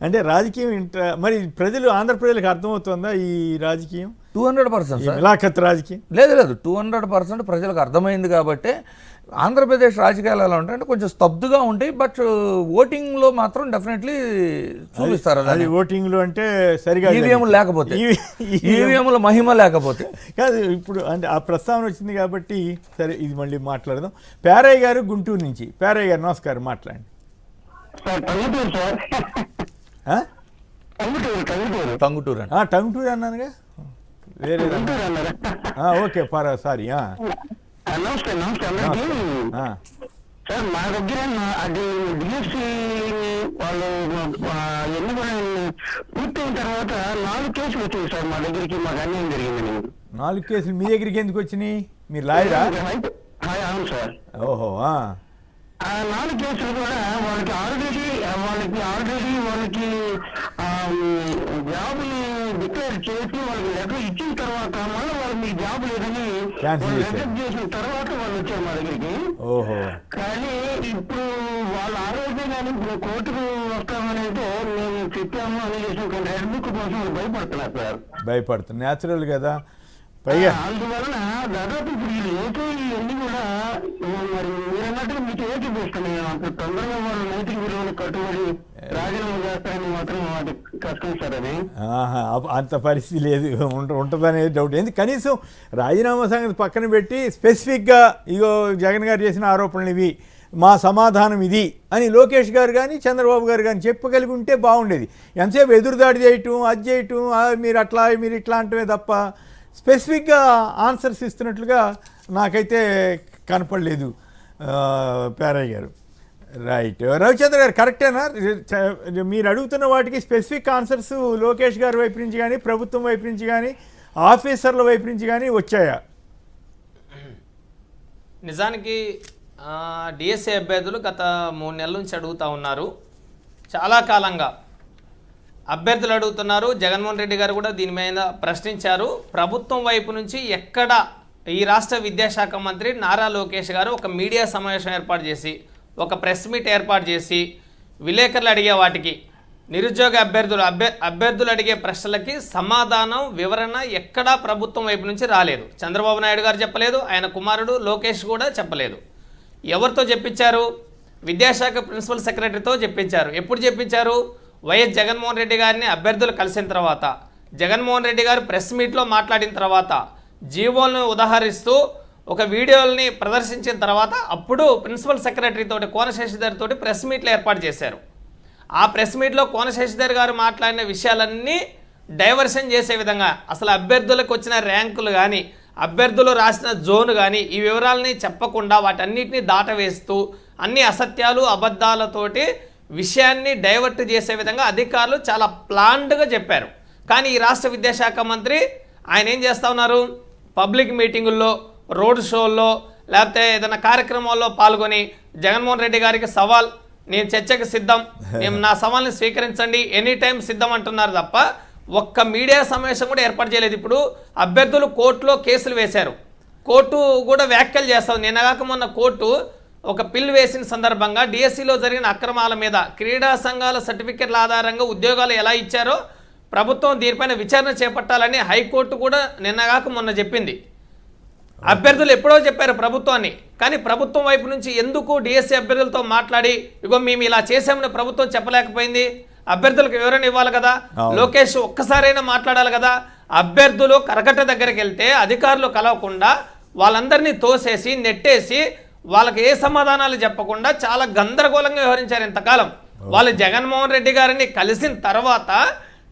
అంటే రాజకీయం మరి ప్రజలు ఆంధ్ర ప్రజలకు అర్థమవుతుందా ఈ రాజకీయం? 200% మిలాఖత్ రాజకీయం లేదు 200% ప్రజలకు అర్థమైంది. కాబట్టి ఆంధ్రప్రదేశ్ రాజకీయాలు ఎలా ఉంటాయంటే కొంచెం స్తబ్దుగా ఉంటాయి, బట్ ఓటింగ్లో మాత్రం డెఫినెట్లీ చూపిస్తారు. అది ఓటింగ్లో అంటే సరిగా ఈవీఎంలు లేకపోతే, ఈవీఎంల మహిమ లేకపోతే కాదు. ఇప్పుడు అంటే ఆ ప్రస్తావన వచ్చింది కాబట్టి సరే ఇది మళ్ళీ మాట్లాడదాం. పేరయ్య గారు గుంటూరు నుంచి. పేరయ్య గారు నమస్కారం, మాట్లాడండి. టంగుటూరు అండి. టంగుటూరు అన్నానుగా, వేరే ఓకే సారీ. నమస్తే అందరికీ. సార్ మా దగ్గర అది డిఎస్సి వాళ్ళు ఎన్నికలు పూర్తయిన తర్వాత 4 కేసులు వచ్చాయి సార్ మా దగ్గరికి. మాకు అన్యాయం జరిగిందని. 4 కేసులు మీ దగ్గరికి ఎందుకు వచ్చినాయి? మీరు లాయరా? అవును సార్. ఓహో. ఆ 4 కేసులు కూడా వాళ్ళకి ఆల్రెడీ జాబుని డిక్లేర్ చేసి వాళ్ళకి లెటర్ ఇచ్చిన తర్వాత మళ్ళీ వాళ్ళు మీ జాబ్ లేదని రిజెక్ట్ చేసిన తర్వాత వాళ్ళు వచ్చారు మా దగ్గరికి. ఓహో. కానీ ఇప్పుడు వాళ్ళ ఆరోగ్యం కానీ ఇప్పుడు కోర్టుకు వస్తామని అయితే మేము చెప్పాము అని చేసాం, కానీ రెడ్ బుక్ కోసం వాళ్ళు భయపడుతున్నారు సార్. భయపడుతున్నారు, న్యాచురల్ కదా. పైగా అందువలన దాదాపు ఇప్పుడు ఈ లోటు ఇవన్నీ కూడా మరి మీరన్నట్టుగా మీకు ఏకీపిస్తున్నాయి. అంత తొందరగా వాళ్ళు నైతిక విలువలు కట్టుబడి రాజీనామా చేస్తారని మాత్రం అది కష్టం సార్. అది అంత పరిస్థితి లేదు, ఉంటుందనేది డౌట్. ఎందుకు కనీసం రాజీనామా సంగతి పక్కన పెట్టి స్పెసిఫిక్గా ఇగో జగన్ గారు చేసిన ఆరోపణలు ఇవి, మా సమాధానం ఇది అని లోకేష్ గారు కానీ చంద్రబాబు గారు కానీ చెప్పగలిగి ఉంటే బాగుండేది. ఎంతసేపు ఎదురుదాడి చేయటం, అది చేయటం, మీరు అట్లా మీరు ఇట్లా అంటమే తప్ప స్పెసిఫిక్గా ఆన్సర్స్ ఇస్తున్నట్లుగా నాకైతే కనపడలేదు పేరయ్య గారు. రైట్. రవిచంద్ర గారు కరెక్టేనా? మీరు అడుగుతున్న వాటికి స్పెసిఫిక్ ఆన్సర్స్ లోకేష్ గారి వైపు నుంచి కానీ ప్రభుత్వం వైపు నుంచి కానీ ఆఫీసర్ల వైపు నుంచి కానీ వచ్చాయా? నిజానికి డిఎస్సి అభ్యర్థులు గత 3 నెలల నుంచి అడుగుతూ ఉన్నారు. చాలా కాలంగా అభ్యర్థులు అడుగుతున్నారు. జగన్మోహన్ రెడ్డి గారు కూడా దీని మీద ప్రశ్నించారు. ప్రభుత్వం వైపు నుంచి ఎక్కడ ఈ రాష్ట్ర విద్యాశాఖ మంత్రి నారా లోకేష్ గారు ఒక మీడియా సమావేశం ఏర్పాటు చేసి, ఒక ప్రెస్ మీట్ ఏర్పాటు చేసి విలేకరులు అడిగే వాటికి, నిరుద్యోగ అభ్యర్థులు అడిగే ప్రశ్నలకి సమాధానం, వివరణ ఎక్కడా ప్రభుత్వం వైపు నుంచి రాలేదు. చంద్రబాబు నాయుడు గారు చెప్పలేదు, ఆయన కుమారుడు లోకేష్ కూడా చెప్పలేదు. ఎవరితో చెప్పించారు? విద్యాశాఖ ప్రిన్సిపల్ సెక్రటరీతో చెప్పించారు. ఎప్పుడు చెప్పించారు? వైఎస్ జగన్మోహన్ రెడ్డి గారిని అభ్యర్థులు కలిసిన తర్వాత, జగన్మోహన్ రెడ్డి గారు ప్రెస్ మీట్లో మాట్లాడిన తర్వాత, జీవోలను ఉదాహరిస్తూ ఒక వీడియోల్ని ప్రదర్శించిన తర్వాత అప్పుడు ప్రిన్సిపల్ సెక్రటరీ తోటి కోన శశిధర్ తోటి ప్రెస్ మీట్లు ఏర్పాటు చేశారు. ఆ ప్రెస్ మీట్లో కోన శశిధర్ గారు మాట్లాడిన విషయాలన్నీ డైవర్షన్ చేసే విధంగా, అసలు అభ్యర్థులకు వచ్చిన ర్యాంకులు కానీ అభ్యర్థులు రాసిన జోన్ కానీ ఈ వివరాలని చెప్పకుండా వాటన్నిటిని దాటవేస్తూ అన్ని అసత్యాలు అబద్ధాలతోటి విషయాన్ని డైవర్ట్ చేసే విధంగా అధికారులు చాలా ప్లాన్డ్గా చెప్పారు. కానీ ఈ రాష్ట్ర విద్యాశాఖ మంత్రి ఆయన ఏం చేస్తూ ఉన్నారు? పబ్లిక్ మీటింగుల్లో, రోడ్ షోల్లో, లేకపోతే ఏదైనా కార్యక్రమాల్లో పాల్గొని జగన్మోహన్ రెడ్డి గారికి సవాల్, నేను చర్చకు సిద్ధం, మేము నా సవాల్ని స్వీకరించండి, ఎనీ టైం సిద్ధం అంటున్నారు తప్ప ఒక్క మీడియా సమావేశం కూడా ఏర్పాటు చేయలేదు. ఇప్పుడు అభ్యర్థులు కోర్టులో కేసులు వేశారు, కోర్టు కూడా వ్యాఖ్యలు చేస్తాం. నిన్నగాక మొన్న కోర్టు ఒక పిల్ వేసిన సందర్భంగా డిఎస్సిలో జరిగిన అక్రమాల మీద క్రీడా సంఘాల సర్టిఫికెట్ల ఆధారంగా ఉద్యోగాలు ఎలా ఇచ్చారో ప్రభుత్వం దీనిపైన విచారణ చేపట్టాలని హైకోర్టు కూడా నిన్నగాక మొన్న చెప్పింది. అభ్యర్థులు ఎప్పుడో చెప్పారు ప్రభుత్వాన్ని, కానీ ప్రభుత్వం వైపు నుంచి ఎందుకు డిఎస్సి అభ్యర్థులతో మాట్లాడి ఇగో మేము ఇలా చేసామని ప్రభుత్వం చెప్పలేకపోయింది? అభ్యర్థులకు వివరణ ఇవ్వాలి కదా. లోకేష్ ఒక్కసారైనా మాట్లాడాలి కదా. అభ్యర్థులు కరకట్ట దగ్గరికి వెళ్తే అధికారులు కలవకుండా వాళ్ళందరినీ తోసేసి నెట్టేసి వాళ్ళకి ఏ సమాధానాలు చెప్పకుండా చాలా గందరగోళంగా వ్యవహరించారు ఇంతకాలం. వాళ్ళు జగన్మోహన్ రెడ్డి గారిని కలిసిన తర్వాత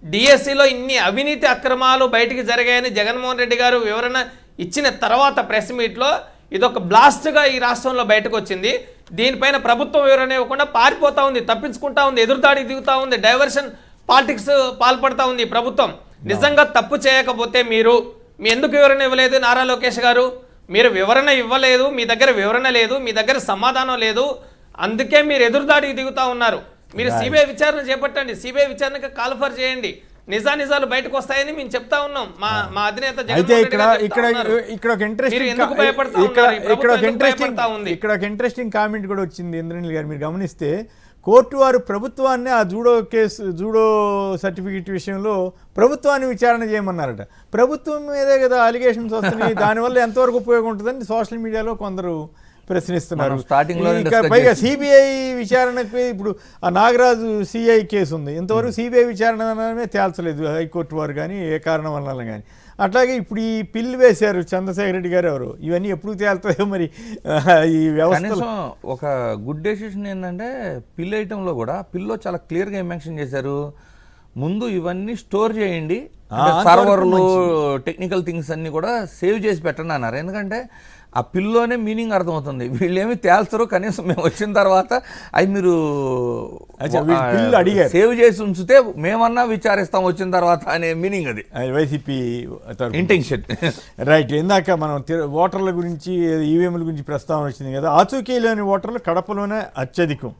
డిఎస్సిలో ఇన్ని అవినీతి అక్రమాలు బయటికి జరిగాయని జగన్మోహన్ రెడ్డి గారు వివరణ ఇచ్చిన తర్వాత ప్రెస్ మీట్లో ఇదొక బ్లాస్ట్గా ఈ రాష్ట్రంలో బయటకు వచ్చింది. దీనిపైన ప్రభుత్వం వివరణ ఇవ్వకుండా పారిపోతా ఉంది, తప్పించుకుంటా ఉంది, ఎదురుదాడికి దిగుతా ఉంది, డైవర్షన్ పాలిటిక్స్ పాల్పడతా ఉంది ప్రభుత్వం. నిజంగా తప్పు చేయకపోతే మీరు ఎందుకు వివరణ ఇవ్వలేదు నారా లోకేష్ గారు? మీరు వివరణ ఇవ్వలేదు, మీ దగ్గర వివరణ లేదు, మీ దగ్గర సమాధానం లేదు, అందుకే మీరు ఎదురుదాడికి దిగుతా ఉన్నారు. మీరు సిబిఐ విచారణ చేపట్టండి, సిబిఐ విచారణకి కాల్ఫర్ చేయండి, నిజానిజాలు బయటకు వస్తాయని మేము చెప్తా ఉన్నాం. మా అధినేత అయితే ఇక్కడ ఒక ఇంట్రెస్టింగ్ కామెంట్ కూడా వచ్చింది ఇంద్రనీల్ గారు. మీరు గమనిస్తే కోర్టు వారు ప్రభుత్వాన్ని ఆ జూడో సర్టిఫికేట్ విషయంలో ప్రభుత్వాన్ని విచారణ చేయమన్నారట. ప్రభుత్వం మీదే కదా అలిగేషన్స్ వస్తున్నాయి, దానివల్ల ఎంతవరకు ఉపయోగం ఉంటుందని సోషల్ మీడియాలో కొందరు ప్రశ్నిస్తున్నారు. పైగా సిబిఐ విచారణకి ఇప్పుడు ఆ నాగరాజు సిఐ కేసు ఉంది, ఇంతవరకు సిబిఐ విచారణ తేల్చలేదు హైకోర్టు వారు కానీ, ఏ కారణం వల్ల కానీ. అట్లాగే ఇప్పుడు ఈ పిల్లు వేశారు చంద్రశేఖర్ రెడ్డి గారు, ఎవరు ఇవన్నీ ఎప్పుడు తేలుతాయో మరి. ఈ వ్యవస్థ ఒక గుడ్ డెసిషన్ ఏంటంటే పిల్ ఐటంలో కూడా పిల్లో చాలా క్లియర్గా మెన్షన్ చేశారు, ముందు ఇవన్నీ స్టోర్ చేయండి, సర్వర్లు టెక్నికల్ థింగ్స్ అన్ని కూడా సేవ్ చేసి పెట్టండి అన్నారు. ఎందుకంటే ఆ పిల్లోనే మీనింగ్ అర్థమవుతుంది, వీళ్ళేమి తేల్చరు, కనీసం మేము వచ్చిన తర్వాత అవి మీరు సేవ్ చేసి ఉంచితే మేమన్నా విచారిస్తాం వచ్చిన తర్వాత అనే మీనింగ్ అది వైసీపీ ఇంటెన్షన్. రైట్. ఇందాక మనం ఓటర్ల గురించి ఈవీఎంల గురించి ప్రస్తావన వచ్చింది కదా. ఆచూకీలోని ఓటర్లు కడపలోనే అత్యధికం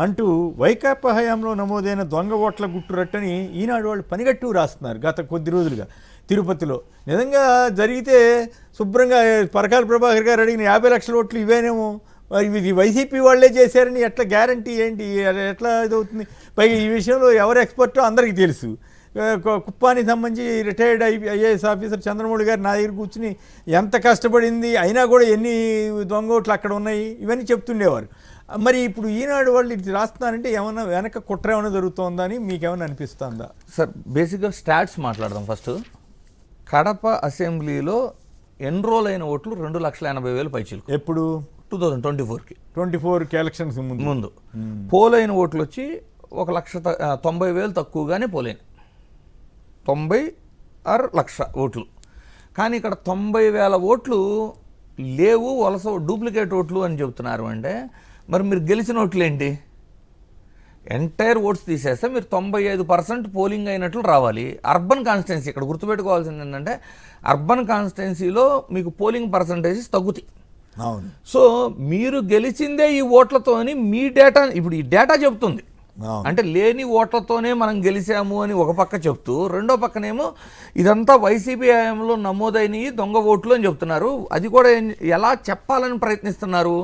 అంటూ వైకాపా హయాంలో నమోదైన దొంగ ఓట్ల గుట్టురట్టని ఈనాడు వాళ్ళు పనిగట్టు రాస్తున్నారు గత కొద్ది రోజులుగా. తిరుపతిలో నిజంగా జరిగితే శుభ్రంగా పరకాల ప్రభాకర్ గారు అడిగిన 50 లక్షల ఓట్లు ఇవేనేమో, ఇది వైసీపీ వాళ్ళే చేశారని ఎట్లా గ్యారంటీ ఏంటి, ఎట్లా ఇదవుతుంది? పైగా ఈ విషయంలో ఎవరు ఎక్స్పర్టో అందరికీ తెలుసు. కుప్పానికి సంబంధించి రిటైర్డ్ ఐఏఎస్ ఆఫీసర్ చంద్రమౌళి గారు నా దగ్గర కూర్చుని ఎంత కష్టపడింది అయినా కూడా ఎన్ని దొంగ ఓట్లు అక్కడ ఉన్నాయి ఇవన్నీ చెప్తుండేవారు. మరి ఇప్పుడు ఈనాడు వాళ్ళు ఇది రాస్తున్నారంటే ఏమన్నా వెనక కుట్ర ఏమైనా జరుగుతుందా అని మీకేమైనా అనిపిస్తుందా? సార్ బేసిక్గా స్టాట్స్ మాట్లాడదాం ఫస్ట్. కడప అసెంబ్లీలో ఎన్రోల్ అయిన ఓట్లు 2,80,000 పైచిలకు. ఎప్పుడు? 2024కి ఎలక్షన్స్ ముందు. పోలైన ఓట్లు వచ్చి 1,90,000 తక్కువగానే పోలేని 90 ఆర్ 1,00,000 ఓట్లు. కానీ ఇక్కడ 90,000 ఓట్లు లేవు, వలస డూప్లికేట్ ఓట్లు అని చెబుతున్నారు. అంటే మరి మీరు గెలిచిన ఓట్లు ఏంటి? ఎంటైర్ ఓట్స్ తీసేస్తే మీరు 95% పోలింగ్ అయినట్లు రావాలి. అర్బన్ కాన్స్టిట్యున్సీ ఇక్కడ గుర్తుపెట్టుకోవాల్సింది ఏంటంటే అర్బన్ కాన్స్టిట్యున్సీలో మీకు పోలింగ్ పర్సంటేజెస్ తగ్గుతాయి. అవును. సో మీరు గెలిచిందే ఈ ఓట్లతోని మీ డేటా, ఇప్పుడు ఈ డేటా చెప్తుంది అంటే లేని ఓట్లతోనే మనం గెలిచాము అని ఒక పక్క చెప్తూ, రెండో పక్కనేమో ఇదంతా వైసీపీ హయాంలో నమోదైనవి దొంగ ఓట్లు అని చెప్తున్నారు. అది కూడా ఎలా చెప్పాలని ప్రయత్నిస్తున్నారు,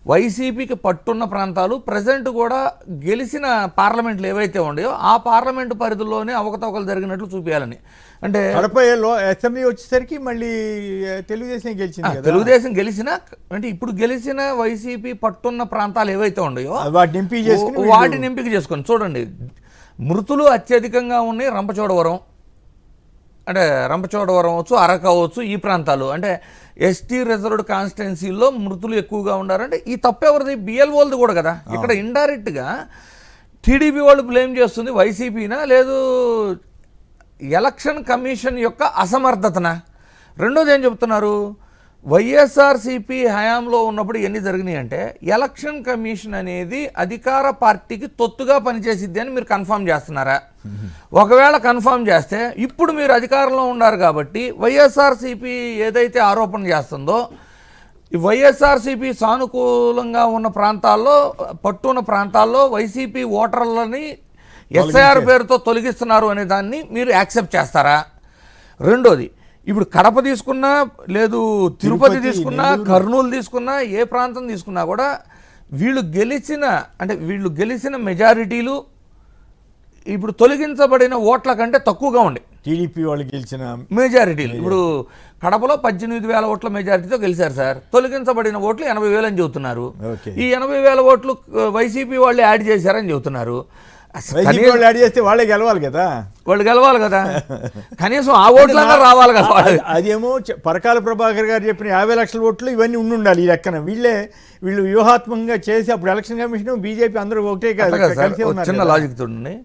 వైసీపీకి పట్టున్న ప్రాంతాలు ప్రజెంట్ కూడా గెలిచిన పార్లమెంట్లు ఏవైతే ఉన్నాయో ఆ పార్లమెంటు పరిధిలోనే అవకతవకలు జరిగినట్లు చూపించాలని. అంటే అసెంబ్లీ వచ్చేసరికి మళ్ళీ తెలుగుదేశం గెలిచింది. తెలుగుదేశం గెలిచిన అంటే ఇప్పుడు గెలిచిన వైసీపీ పట్టున్న ప్రాంతాలు ఏవైతే ఉన్నాయో వాటిని ఎంపిక చేసుకొని చూడండి. మృతులు అత్యధికంగా ఉన్నాయి రంపచోడవరం, అంటే రంపచోడవరం అవచ్చు, అరకు అవచ్చు, ఈ ప్రాంతాలు అంటే ఎస్టీ రిజర్వ్డ్ కాన్స్టిట్యున్సీలో మృతులు ఎక్కువగా ఉన్నారంటే ఈ తప్పెవరిది? బిఎల్ఓలది కూడా కదా. ఇక్కడ ఇండైరెక్ట్గా టీడీపీ వాళ్ళు బ్లేమ్ చేస్తుంది వైసీపీనా, లేదు ఎలక్షన్ కమిషన్ యొక్క అసమర్థతనా? రెండోది ఏం చెప్తున్నారు, వైఎస్ఆర్సీపీ హయాంలో ఉన్నప్పుడు ఎన్ని జరిగినాయి అంటే ఎలక్షన్ కమిషన్ అనేది అధికార పార్టీకి తొత్తుగా పనిచేసిద్ది అని మీరు కన్ఫర్మ్ చేస్తున్నారా? ఒకవేళ కన్ఫర్మ్ చేస్తే ఇప్పుడు మీరు అధికారంలో ఉన్నారు కాబట్టి వైఎస్ఆర్సీపీ ఏదైతే ఆరోపణ చేస్తుందో ఈ వైఎస్ఆర్సీపీ సానుకూలంగా ఉన్న ప్రాంతాల్లో, పట్టున్న ప్రాంతాల్లో వైసీపీ ఓటర్లని ఎస్ఐఆర్ పేరుతో తొలగిస్తున్నారు అనే దాన్ని మీరు యాక్సెప్ట్ చేస్తారా? రెండోది, ఇప్పుడు కడప తీసుకున్నా, లేదు తిరుపతి తీసుకున్నా, కర్నూలు తీసుకున్నా, ఏ ప్రాంతం తీసుకున్నా కూడా వీళ్ళు గెలిచిన మెజారిటీలు ఇప్పుడు తొలగించబడిన ఓట్ల కంటే తక్కువగా ఉండే టీడీపీ వాళ్ళు గెలిచిన మెజారిటీలు. ఇప్పుడు కడపలో 18,000 ఓట్ల మెజారిటీతో గెలిచారు సార్. తొలగించబడిన ఓట్లు 80,000 అని చెబుతున్నారు. ఈ 80,000 ఓట్లు వైసీపీ వాళ్ళు యాడ్ చేశారని చెబుతున్నారు. యాడ్ చేస్తే వాళ్ళే గెలవాలి కదా, వాళ్ళు గెలవాలి కదా, కనీసం ఆ ఓట్లన్నా రావాలి కదా. అదేమో పరకాల ప్రభాకర్ గారు చెప్పిన 50 లక్షల ఓట్లు ఇవన్నీ ఉండాలి ఈ లెక్కన. వీళ్ళు వ్యూహాత్మకంగా చేసి అప్పుడు ఎలక్షన్ కమిషన్ బీజేపీ అందరూ ఒకటే కాదు. చిన్న లాజిక్ చూడండి,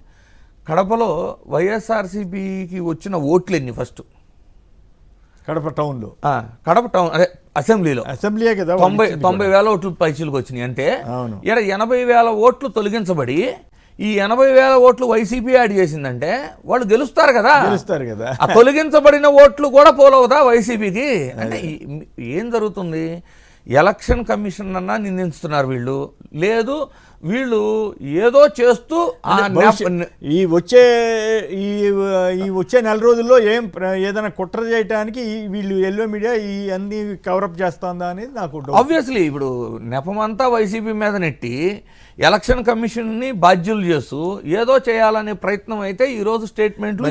కడపలో వైఎస్ఆర్సీపీకి వచ్చిన ఓట్లు ఎన్ని? ఫస్ట్ కడప టౌన్లో, కడప టౌన్ అదే అసెంబ్లీయే కదా 90,000 ఓట్లు పైచీలకు వచ్చినాయి. అంటే అవును. ఇక్కడ 80,000 ఓట్లు తొలగించబడి ఈ 80,000 ఓట్లు వైసీపీ యాడ్ చేసిందంటే వాళ్ళు గెలుస్తారు కదా. ఆ తొలగించబడిన ఓట్లు కూడా పోలవుదా వైసీపీకి? అంటే ఏం జరుగుతుంది? ఎలక్షన్ కమిషన్ అన్నా నిందిస్తున్నారు వీళ్ళు, లేదు వీళ్ళు ఏదో చేస్తూ ఈ వచ్చే నెల రోజుల్లో ఏదైనా కుట్ర చేయడానికి వీళ్ళు ఎల్లో మీడియా ఈ అన్ని కవరప్ చేస్తుందా అనేది నాకు ఆబ్వియస్లీ ఇప్పుడు నెపమంతా వైసీపీ మీద నెట్టి ఎలక్షన్ కమిషన్ ని బాధ్యులు చేస్తూ ఏదో చేయాలనే ప్రయత్నం అయితే ఈ రోజు స్టేట్మెంట్లు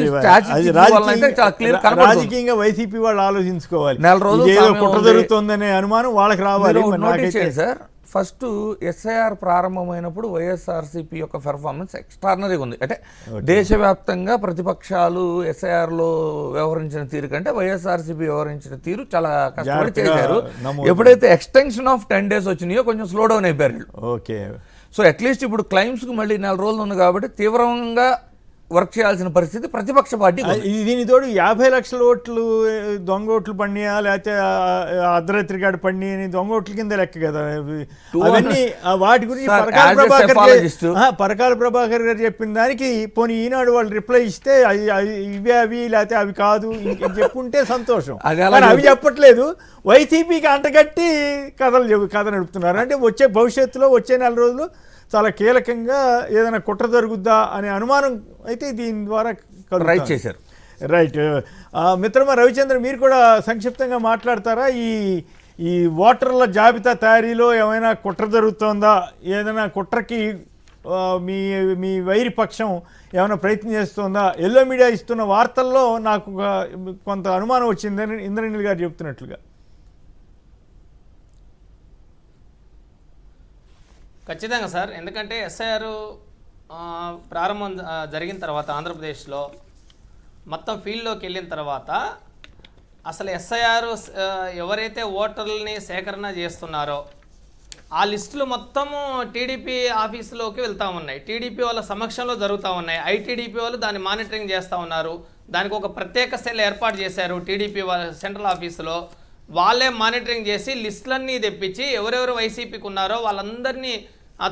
రాజకీయంగా వైసీపీ వాళ్ళు ఆలోచించుకోవాలి. నెల రోజులు కుట్ర జరుగుతుందనే అనుమానం వాళ్ళకి రావాలి. సార్ ఫస్ట్ ఎస్ఐఆర్ ప్రారంభమైనప్పుడు వైఎస్ఆర్సీపీ యొక్క పెర్ఫార్మెన్స్ ఎక్స్ట్రాడినరీగా ఉంది. అంటే దేశవ్యాప్తంగా ప్రతిపక్షాలు ఎస్ఐఆర్లో వ్యవహరించిన తీరు కంటే వైఎస్ఆర్సీపీ వ్యవహరించిన తీరు చాలా కష్టపడి చేశారు. ఎప్పుడైతే ఎక్స్టెన్షన్ ఆఫ్ 10 days వచ్చినాయో కొంచెం స్లో డౌన్ అయిపోయారు. ఓకే. సో అట్లీస్ట్ ఇప్పుడు క్లైమ్స్కి మళ్ళీ 4 రోజులు ఉంది కాబట్టి తీవ్రంగా వర్క్ చేయాల్సిన పరిస్థితి ప్రతిపక్ష పార్టీ. దీని తోడు 50 లక్షల ఓట్లు దొంగ ఓట్లు పడినాయా లేకపోతే అర్ధరాత్రి గాడు పడినాయని దొంగ ఓట్ల కింద లెక్క కదా అవన్నీ. వాటి గురించి పరకాల ప్రభాకర్ గారు చెప్పిన దానికి పోనీ ఈనాడు వాళ్ళు రిప్లై ఇస్తే ఇవే అవి లేకపోతే అవి కాదు చెప్పుంటే సంతోషం. అవి చెప్పట్లేదు. వైసీపీకి అంటగట్టి కథ నడుపుతున్నారు. అంటే భవిష్యత్తులో వచ్చే 4 రోజులు చాలా కీలకంగా ఏదైనా కుట్ర జరుగుద్దా అనే అనుమానం అయితే దీని ద్వారా రైట్ చేశారు. రైట్. మిత్రమా రవిచంద్ర, మీరు కూడా సంక్షిప్తంగా మాట్లాడతారా? ఈ ఓటర్ల జాబితా తయారీలో ఏమైనా కుట్ర జరుగుతోందా? ఏదైనా కుట్రకి మీ వైరి పక్షం ఏమైనా ప్రయత్నం చేస్తుందా? ఎల్లో మీడియా ఇస్తున్న వార్తల్లో నాకు కొంత అనుమానం వచ్చిందని ఇంద్రనీల్ గారు చెప్తున్నట్లుగా. ఖచ్చితంగా సార్, ఎందుకంటే ఎస్ఐఆర్ ప్రారంభం జరిగిన తర్వాత ఆంధ్రప్రదేశ్లో మొత్తం ఫీల్డ్లోకి వెళ్ళిన తర్వాత అసలు ఎస్ఐఆర్ ఎవరైతే ఓటర్లని సేకరణ చేస్తున్నారో ఆ లిస్టులు మొత్తము టీడీపీ ఆఫీసులోకి వెళ్తూ ఉన్నాయి. టీడీపీ వాళ్ళ సమక్షంలో జరుగుతూ ఉన్నాయి. ఐటీడీపీ వాళ్ళు దాన్ని మానిటరింగ్ చేస్తూ ఉన్నారు. దానికి ఒక ప్రత్యేక సెల్ ఏర్పాటు చేశారు టీడీపీ వాళ్ళ సెంట్రల్ ఆఫీసులో. వాళ్ళే మానిటరింగ్ చేసి లిస్టులన్నీ తెప్పించి ఎవరెవరు వైసీపీకి ఉన్నారో వాళ్ళందరినీ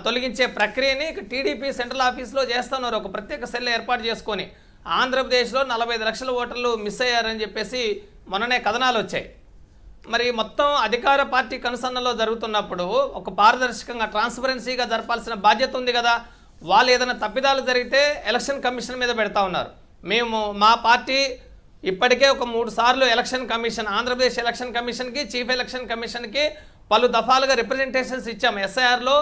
తొలగించే ప్రక్రియని టీడీపీ సెంట్రల్ ఆఫీస్లో చేస్తున్నారు. ఒక ప్రత్యేక సెల్ ఏర్పాటు చేసుకొని ఆంధ్రప్రదేశ్లో 45 లక్షల ఓటర్లు మిస్ అయ్యారని చెప్పేసి మొన్ననే కథనాలు వచ్చాయి. మరి మొత్తం అధికార పార్టీ కనుసన్నలో జరుగుతున్నప్పుడు ఒక పారదర్శకంగా ట్రాన్స్పరెన్సీగా జరపాల్సిన బాధ్యత ఉంది కదా. వాళ్ళు ఏదైనా తప్పిదాలు జరిగితే ఎలక్షన్ కమిషన్ మీద పెడతా ఉన్నారు. మా పార్టీ ఇప్పటికే ఒక 3 సార్లు ఎలక్షన్ కమిషన్, ఆంధ్రప్రదేశ్ ఎలక్షన్ కమిషన్కి, చీఫ్ ఎలక్షన్ కమిషన్కి పలు దఫాలుగా రిప్రజెంటేషన్స్ ఇచ్చాము. ఎస్ఐఆర్లో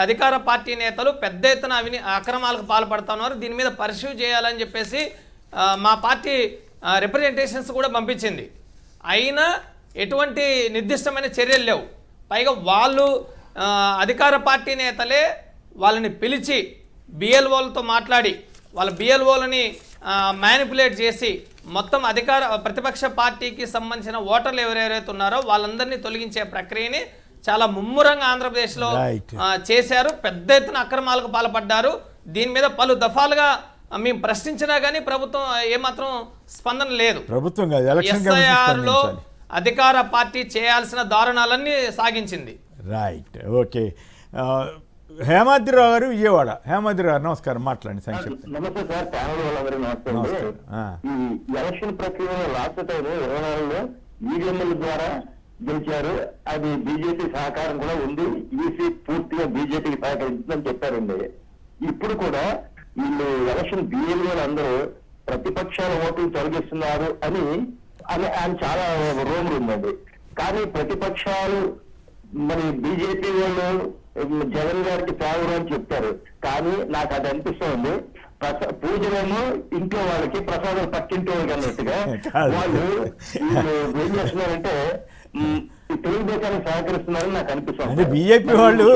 అధికార పార్టీ నేతలు పెద్ద ఎత్తున అక్రమాలకు పాల్పడుతున్నారు, దీని మీద పర్స్యూ చేయాలని చెప్పేసి మా పార్టీ రిప్రజెంటేషన్స్ కూడా పంపించింది. అయినా ఎటువంటి నిర్దిష్టమైన చర్యలు లేవు. పైగా వాళ్ళు అధికార పార్టీ నేతలే వాళ్ళని పిలిచి బిఎల్ఓలతో మాట్లాడి వాళ్ళ బిఎల్ఓలని మ్యానిపులేట్ చేసి మొత్తం ప్రతిపక్ష పార్టీకి సంబంధించిన ఓటర్లు ఎవరెవరైతే ఉన్నారో వాళ్ళందరినీ తొలగించే ప్రక్రియని చాలా ముమ్మరంగా ఆంధ్రప్రదేశ్లో చేశారు. పెద్ద ఎత్తున అక్రమాలకు పాల్పడ్డారు. దీని మీద పలు దఫాలుగా మేము ప్రశ్నించినా కానీ ప్రభుత్వం ఏమాత్రం స్పందన లేదు. ఎస్ఐఆర్లో అధికార పార్టీ చేయాల్సిన దారుణాలన్నీ సాగించింది. రైట్. ఓకే. హేమాద్రిరావు గారు, విజయవాడ. హేమాద్రిరావు గారు నమస్కారం, మాట్లాడండి సంక్షిప్తంగా. నమస్తే సార్, ప్యానల్ వాళ్ళందరూ నమస్తే. ఈ ఎలక్షన్ ప్రక్రియలో లాస్ట్ టైం 24లో ఈవీఎంల ద్వారా గెలిచారు. అది బీజేపీ సహకారం కూడా ఉంది. ఈసీ పూర్తిగా బీజేపీకి సహకరించిందని చెప్పారండి. ఇప్పుడు కూడా వీళ్ళు ఎలక్షన్ బిఎల్ఓలు అందరూ ప్రతిపక్షాల ఓట్లు తొలగిస్తున్నారు అని చాలా రూమర్ ఉందండి. కానీ ప్రతిపక్షాలు మరి బీజేపీ వాళ్ళు జగన్ గారికి ఫేవర్ అని చెప్తారు. కానీ నాకు అది అనిపిస్తుంది, పూజలేమో ఇంట్లో వాళ్ళకి, ప్రసాదం పక్కింటి వాళ్ళకి అన్నట్టుగా వాళ్ళు ఏం చేస్తున్నారంటే తెలుగుదేశానికి సహకరిస్తున్నారని నాకు అనిపిస్తుంది. అంటే బీజేపీ వాళ్ళు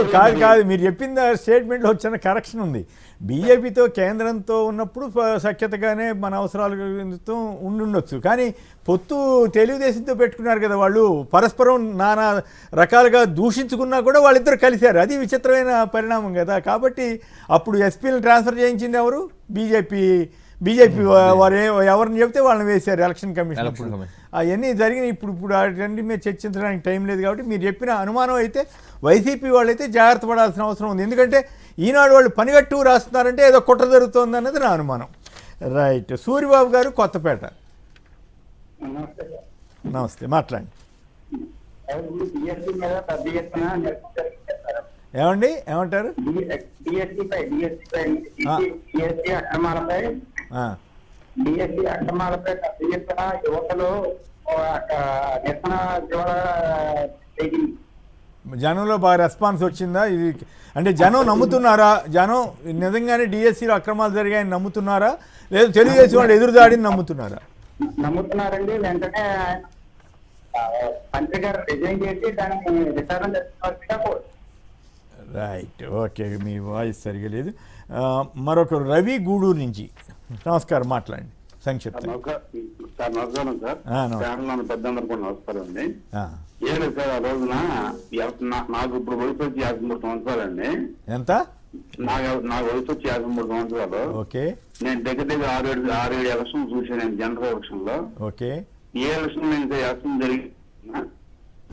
కాదు మీరు చెప్పిన స్టేట్మెంట్లో వచ్చిన కరెక్షన్ ఉంది. బీజేపీతో కేంద్రంతో ఉన్నప్పుడు సఖ్యతగానే మన అవసరాలతో ఉండుండొచ్చు. కానీ పొత్తు తెలుగుదేశంతో పెట్టుకున్నారు కదా, వాళ్ళు పరస్పరం నానా రకాలుగా దూషించుకున్నా కూడా వాళ్ళిద్దరు కలిశారు. అది విచిత్రమైన పరిణామం కదా. కాబట్టి అప్పుడు ఎస్పీలను ట్రాన్స్ఫర్ చేయించింది ఎవరు? బీజేపీ వారు ఎవరిని చెప్తే వాళ్ళని వేశారు ఎలక్షన్ కమిషన్. అవన్నీ జరిగినాయి. ఇప్పుడు అన్ని మీరు చర్చించడానికి టైం లేదు కాబట్టి మీరు చెప్పిన అనుమానం అయితే వైసీపీ వాళ్ళైతే జాగ్రత్త పడాల్సిన అవసరం ఉంది. ఎందుకంటే ఈనాడు వాళ్ళు పనిగట్టు రాస్తున్నారంటే ఏదో కుట్ర జరుగుతుంది అన్నది నా అనుమానం. రైట్. సూరిబాబు గారు, కొత్తపేట. నమస్తే, మాట్లాడండి. ఏమండి, ఏమంటారు? డిఎస్సి అక్రమాలపై పెద్ద ఎత్తున యువతలు జనంలో బాగా రెస్పాన్స్ వచ్చిందా ఇది? అంటే జనం నమ్ముతున్నారా? జనం నిజంగానే డిఎస్సిలో అక్రమాలు జరిగాయని నమ్ముతున్నారా, లేదు తెలుగుదేశం వాళ్ళు ఎదురుదాడిని నమ్ముతున్నారా? నమ్ముతున్నారండి. వెంటనే మంత్రి గారు రిజైన్ చేసి దాన్ని విచారణ చేస్తున్నట్టుగా. Right, okay. మీ వాయిస్ సరిగా లేదు. మరొకరు రవి, గూడూరు నుంచి. నమస్కారం, మాట్లాడండి సంక్షిప్తంగా. సార్ నమస్కారం సార్. పెద్దందరూ కూడా నమస్కారం అండి. ఏం లేదు సార్, ఆ రోజున నాకు ఇప్పుడు వయసు వచ్చి 53 సంవత్సరాలండి. ఎంత? నాకు వయసు వచ్చి 53 సంవత్సరాలు. ఓకే. నేను దగ్గర 6-7 ఎలక్షన్ చూసాను నేను, జనరల్ ఎలక్షన్ లో. ఓకే. ఏ ఎలక్షన్ నేను ఎలక్షన్ జరిగి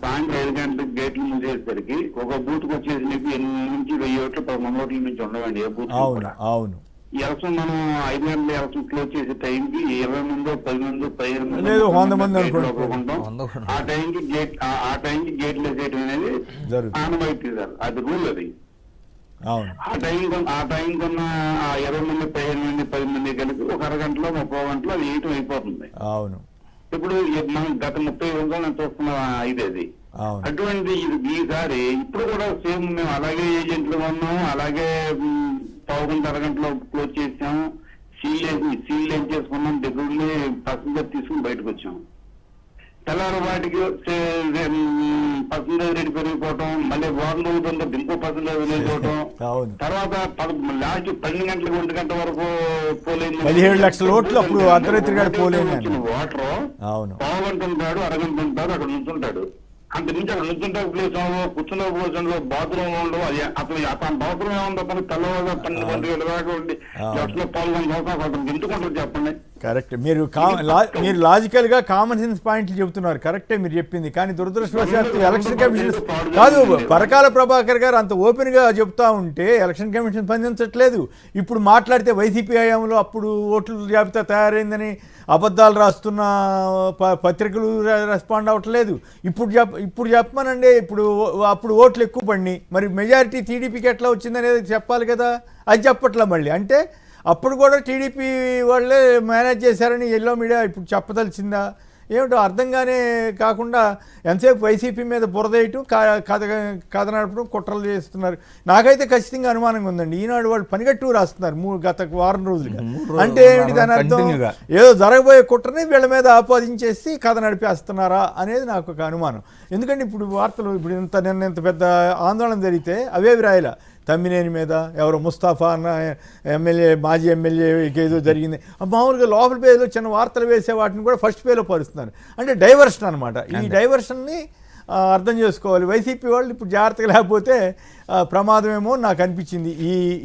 సాయంత్రం 5 గంటలకు గేట్లు మూసేసరికి ఒక బూత్ కు వచ్చేసి నీకు 8 నుంచి 1000 ఓట్లు 10 ఓట్ల నుంచి ఉండవండి ఏ బూత్. అవును. ఎలక్షన్ మనం 5 గంటల ఎలక్షన్ క్లోజ్ చేసే టైంకి 20 మందో 10 మందో 15 మంది అనుకుంటాం. ఆ టైంకి గేట్లు వేసేయడం అనేది ఆనవాయితీ సార్, అది రూల్ అది. ఆ టైం కన్నా 20 మంది 15 మంది 10 మంది కలిపి ఒక అరగంటలో 30 గంటలో అది వేయటం అయిపోతుంది. అవును. ఇప్పుడు మనం గత 30 సంవత్సరాలు నేను చూస్తున్న ఇది అటువంటి ఈసారి ఇప్పుడు కూడా సేమ్ మేము అలాగే ఏజెంట్లు ఉన్నాము, అలాగే 1 అరగంటలో క్లోజ్ చేసాము, సీల్ ఏం చేసుకున్నాం, దగ్గర ఉండి పర్సంటేజ్ తీసుకుని బయటకు వచ్చాము. తెల్లారి వాటికి పర్సంటేజ్ రేటు పెరిగిపోవటం, మళ్ళీ వారం రోజుల ఇంకో పర్సంటేజ్ వెళ్ళిపోవటం, తర్వాత లాస్ట్ 12 గంటలకు 1 గంట వరకు పోలేదు 17 లక్షల ఓట్లు అప్పుడు అర్ధరాత్రి పోలేదు. ఓటరు పావు గంట ఉంటాడు, అరగంట ఉంటాడు, అక్కడ నుంచుంటాడు. అంత నుంచి అక్కడ నుంచుంటే ప్లేస్ కూర్చున్న ప్లేస్ బాత్రూమ్ ఉండవు. అది అతని బాత్రూమ్ ఏముందో పని తెల్లవారు 12 గంటల దాకా ఉండి లక్షలో పాల్గొని అవకాశం ఎందుకుంటారు చెప్పండి. కరెక్ట్. మీరు లాజికల్ గా కామన్ సెన్స్ పాయింట్లు చెబుతున్నారు, కరెక్టే మీరు చెప్పింది. కానీ దురదృష్టవశాత్తు ఎలక్షన్ కమిషన్ కాదు, పరకాల ప్రభాకర్ గారు అంత ఓపెన్ గా చెప్తా ఉంటే ఎలక్షన్ కమిషన్ స్పందించట్లేదు. ఇప్పుడు మాట్లాడితే వైసీపీ హయాంలో అప్పుడు ఓట్ల జాబితా తయారైందని అబద్ధాలు రాస్తున్న పత్రికలు రెస్పాండ్ అవ్వట్లేదు. ఇప్పుడు చెప్పమనండి. అప్పుడు ఓట్లు ఎక్కువ పడినాయి, మరి మెజారిటీ టీడీపీకి ఎట్లా వచ్చిందనేది చెప్పాలి కదా, అది చెప్పట్లా మళ్ళీ. అంటే అప్పుడు కూడా టీడీపీ వాళ్ళే మేనేజ్ చేశారని ఎల్లో మీడియా ఇప్పుడు చెప్పదలిచిందా ఏమిటో అర్థంగానే కాకుండా ఎంతసేపు వైసీపీ మీద బురదేయటం, కథ నడపడం, కుట్రలు చేస్తున్నారు. నాకైతే ఖచ్చితంగా అనుమానంగా ఉందండి. ఈనాడు వాళ్ళు పనిగట్టు రాస్తున్నారు గత వారం రోజులుగా. అంటే ఏమిటి దాని అర్థం? ఏదో జరగబోయే కుట్రని వీళ్ళ మీద ఆపాదించేసి కథ నడిపేస్తున్నారా అనేది నాకు ఒక అనుమానం. ఎందుకంటే ఇప్పుడు వార్తలు నిన్న ఇంత పెద్ద ఆందోళన జరిగితే అవేవి రాయలా. తమ్మినేని మీద ఎవరో ముస్తాఫా అన్న ఎమ్మెల్యే, మాజీ ఎమ్మెల్యే ఏదో జరిగింది, మామూలుగా లోపల పేజీలో చిన్న వార్తలు వేసే వాటిని కూడా ఫస్ట్ పేలో పరుస్తున్నారు. అంటే డైవర్షన్ అనమాట. ఈ డైవర్షన్ని అర్థం చేసుకోవాలి వైసీపీ వాళ్ళు. ఇప్పుడు జాగ్రత్తగా లేకపోతే ప్రమాదమేమో నాకు అనిపించింది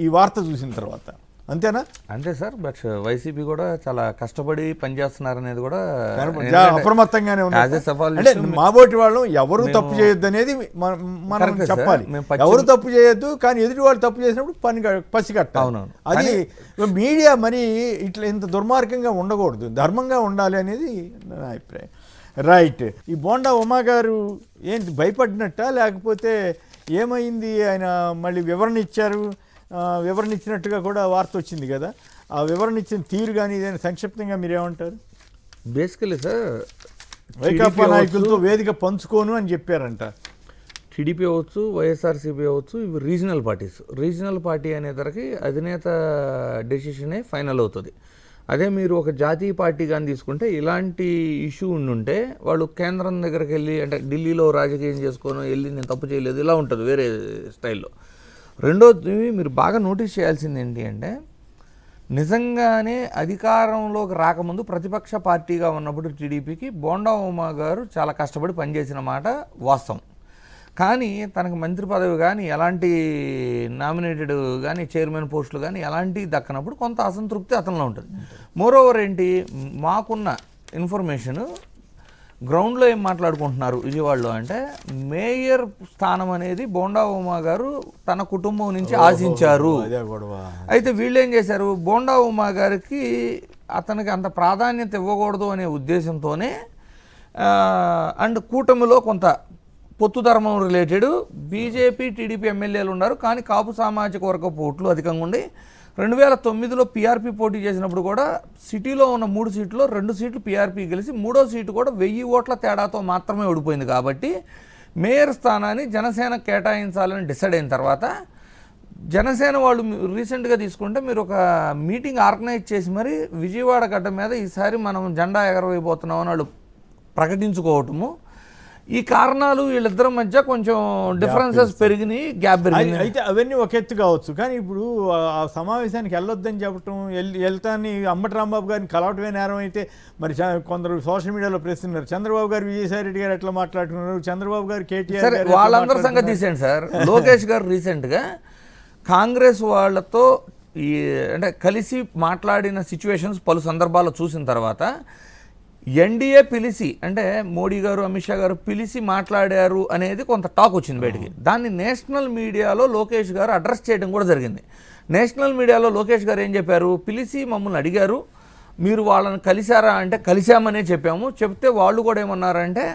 ఈ వార్త చూసిన తర్వాత. అంతేనా? అంతే సార్. బట్ వైసీపీ కూడా చాలా కష్టపడి పనిచేస్తున్నారు అనేది కూడా అప్రమత్తంగానే ఉంది. మాబోటి వాళ్ళు ఎవరు తప్పు చేయొద్దు అనేది మనం చెప్పాలి. ఎవరు తప్పు చేయొద్దు, కానీ ఎదుటి వాళ్ళు తప్పు చేసినప్పుడు పసిగట్టాలి. అది మీడియా మరి ఇట్లా ఇంత దుర్మార్గంగా ఉండకూడదు, ధర్మంగా ఉండాలి అనేది నా అభిప్రాయం. రైట్. ఈ బోండా ఉమా గారు ఏంటి భయపడినట్ట, లేకపోతే ఏమైంది? ఆయన మళ్ళీ వివరణ ఇచ్చారు. వివరణ ఇచ్చినట్టుగా కూడా వార్త వచ్చింది కదా, ఆ వివరణ ఇచ్చిన తీరు కానీ ఇదేనా సంక్షిప్తంగా మీరేమంటారు? బేసికలీ సార్, వైకాపా నాయకులతో వేదిక పంచుకోను అని చెప్పారంట. టీడీపీ అవ్వచ్చు, వైఎస్ఆర్సీపీ అవ్వచ్చు, ఇవి రీజనల్ పార్టీస్. రీజనల్ పార్టీ అనేసరికి అధినేత డెసిషనే ఫైనల్ అవుతుంది. అదే మీరు ఒక జాతీయ పార్టీ కానీ తీసుకుంటే ఇలాంటి ఇష్యూ ఉండుంటే వాళ్ళు కేంద్రం దగ్గరికి వెళ్ళి, అంటే ఢిల్లీలో రాజకీయం చేసుకొని వెళ్ళి నేను తప్పు చేయలేదు ఇలా ఉంటుంది వేరే స్టైల్లో. రెండోది మీరు బాగా నోటీస్ చేయాల్సింది ఏంటి అంటే, నిజంగానే అధికారంలోకి రాకముందు ప్రతిపక్ష పార్టీగా ఉన్నప్పుడు టీడీపీకి బోండా ఉమా గారు చాలా కష్టపడి పనిచేసిన మాట వాస్తవం. కానీ తనకు మంత్రి పదవి కానీ ఎలాంటి నామినేటెడ్ కానీ చైర్మన్ పోస్టులు కానీ ఎలాంటివి దక్కనప్పుడు కొంత అసంతృప్తి అతనిలో ఉంటుంది. మోరోవర్ ఏంటి, మాకున్న ఇన్ఫర్మేషను గ్రౌండ్లో ఏం మాట్లాడుకుంటున్నారు విజయవాడలో అంటే మేయర్ స్థానం అనేది బోండా ఉమా గారు తన కుటుంబం నుంచి ఆశించారు. అదే గొడవ. అయితే వీళ్ళు ఏం చేశారు, బోండా ఉమా గారికి అతనికి అంత ప్రాధాన్యత ఇవ్వకూడదు అనే ఉద్దేశంతోనే అండ్ కూటమిలో కొంత పొత్తు ధర్మం రిలేటెడ్ బీజేపీ టీడీపీ ఎమ్మెల్యేలు ఉన్నారు, కానీ కాపు సామాజిక వర్గపు ఓట్లు అధికంగా ఉండి 2009లో పీఆర్పీ పోటీ చేసినప్పుడు కూడా సిటీలో ఉన్న 3 సీట్లో 2 సీట్లు పీఆర్పీ గెలిచి 3వ సీటు కూడా 1000 ఓట్ల తేడాతో మాత్రమే ఓడిపోయింది. కాబట్టి మేయర్ స్థానాన్ని జనసేన కేటాయించాలని డిసైడ్ అయిన తర్వాత జనసేన వాళ్ళు రీసెంట్గా తీసుకుంటే మీరు ఒక మీటింగ్ ఆర్గనైజ్ చేసి మరి విజయవాడ గడ్డ మీద ఈసారి మనం జెండా ఎగరవేయబోతున్నామని వాళ్ళు ప్రకటించుకోవటము, ఈ కారణాలు వీళ్ళిద్దరి మధ్య కొంచెం డిఫరెన్సెస్ పెరిగినాయి, గ్యాప్ పెరిగింది. అయితే అవన్నీ ఒక ఎత్తు కావచ్చు, కానీ ఇప్పుడు ఆ సమావేశానికి వెళ్ళొద్దని చెప్పటం, వెళ్తాన్ని అంబటి రాంబాబు గారిని కలవటమే నేరం అయితే మరి కొందరు సోషల్ మీడియాలో ప్రశ్నిస్తున్నారు. చంద్రబాబు గారు విజయసాయి రెడ్డి గారు ఎట్లా మాట్లాడుతున్నారు, చంద్రబాబు గారు కేటీఆర్ గారు వాళ్ళందరి సంగతి తీసేయండి సార్. లోకేష్ గారు రీసెంట్గా కాంగ్రెస్ వాళ్ళతో అంటే కలిసి మాట్లాడిన సిచ్యువేషన్స్ పలు సందర్భాల్లో చూసిన తర్వాత ఎన్డీఏ పిలిచి అంటే మోడీ గారు అమిత్ షా గారు పిలిచి మాట్లాడారు అనేది కొంత టాక్ వచ్చింది బయటికి. దాన్ని నేషనల్ మీడియాలో లోకేష్ గారు అడ్రస్ చేయడం కూడా జరిగింది. నేషనల్ మీడియాలో లోకేష్ గారు ఏం చెప్పారు, పిలిచి మమ్మల్ని అడిగారు మీరు వాళ్ళని కలిశారా అంటే కలిశామనే చెప్పాము. చెప్తే వాళ్ళు కూడా ఏమన్నారంటే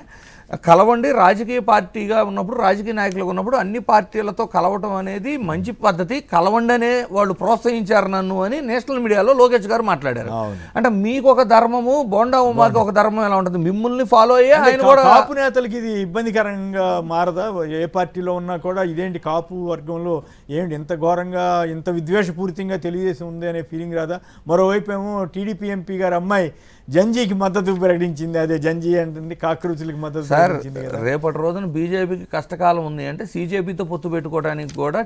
కలవండి, రాజకీయ పార్టీగా ఉన్నప్పుడు రాజకీయ నాయకులుగా ఉన్నప్పుడు అన్ని పార్టీలతో కలవటం అనేది మంచి పద్ధతి, కలవండి అనే వాళ్ళు ప్రోత్సహించారు నన్ను అని నేషనల్ మీడియాలో లోకేష్ గారు మాట్లాడారు. అంటే మీకు ఒక ధర్మము, బోండా ఉమాకి ఒక ధర్మం ఎలా ఉంటుంది, మిమ్మల్ని ఫాలో అయ్యే ఆయన కూడా. కాపు నేతలకి ఇది ఇబ్బందికరంగా మారదా? ఏ పార్టీలో ఉన్నా కూడా ఇదేంటి కాపు వర్గంలో ఏంటి ఇంత ఘోరంగా ఇంత విద్వేషపూరితంగా తెలియజేసి ఉంది అనే ఫీలింగ్ రాదా? మరోవైపు ఏమో టీడీపీ ఎంపీ గారు అమ్మాయి జంజీకి మద్దతు ప్రకటించింది, అదే జంజీ అంటే కాకృతులకి మద్దతు ప్రకటించింది. రేపటి రోజున బీజేపీకి కష్టకాలం ఉంది అంటే సీజేపీతో పొత్తు పెట్టుకోవడానికి కూడా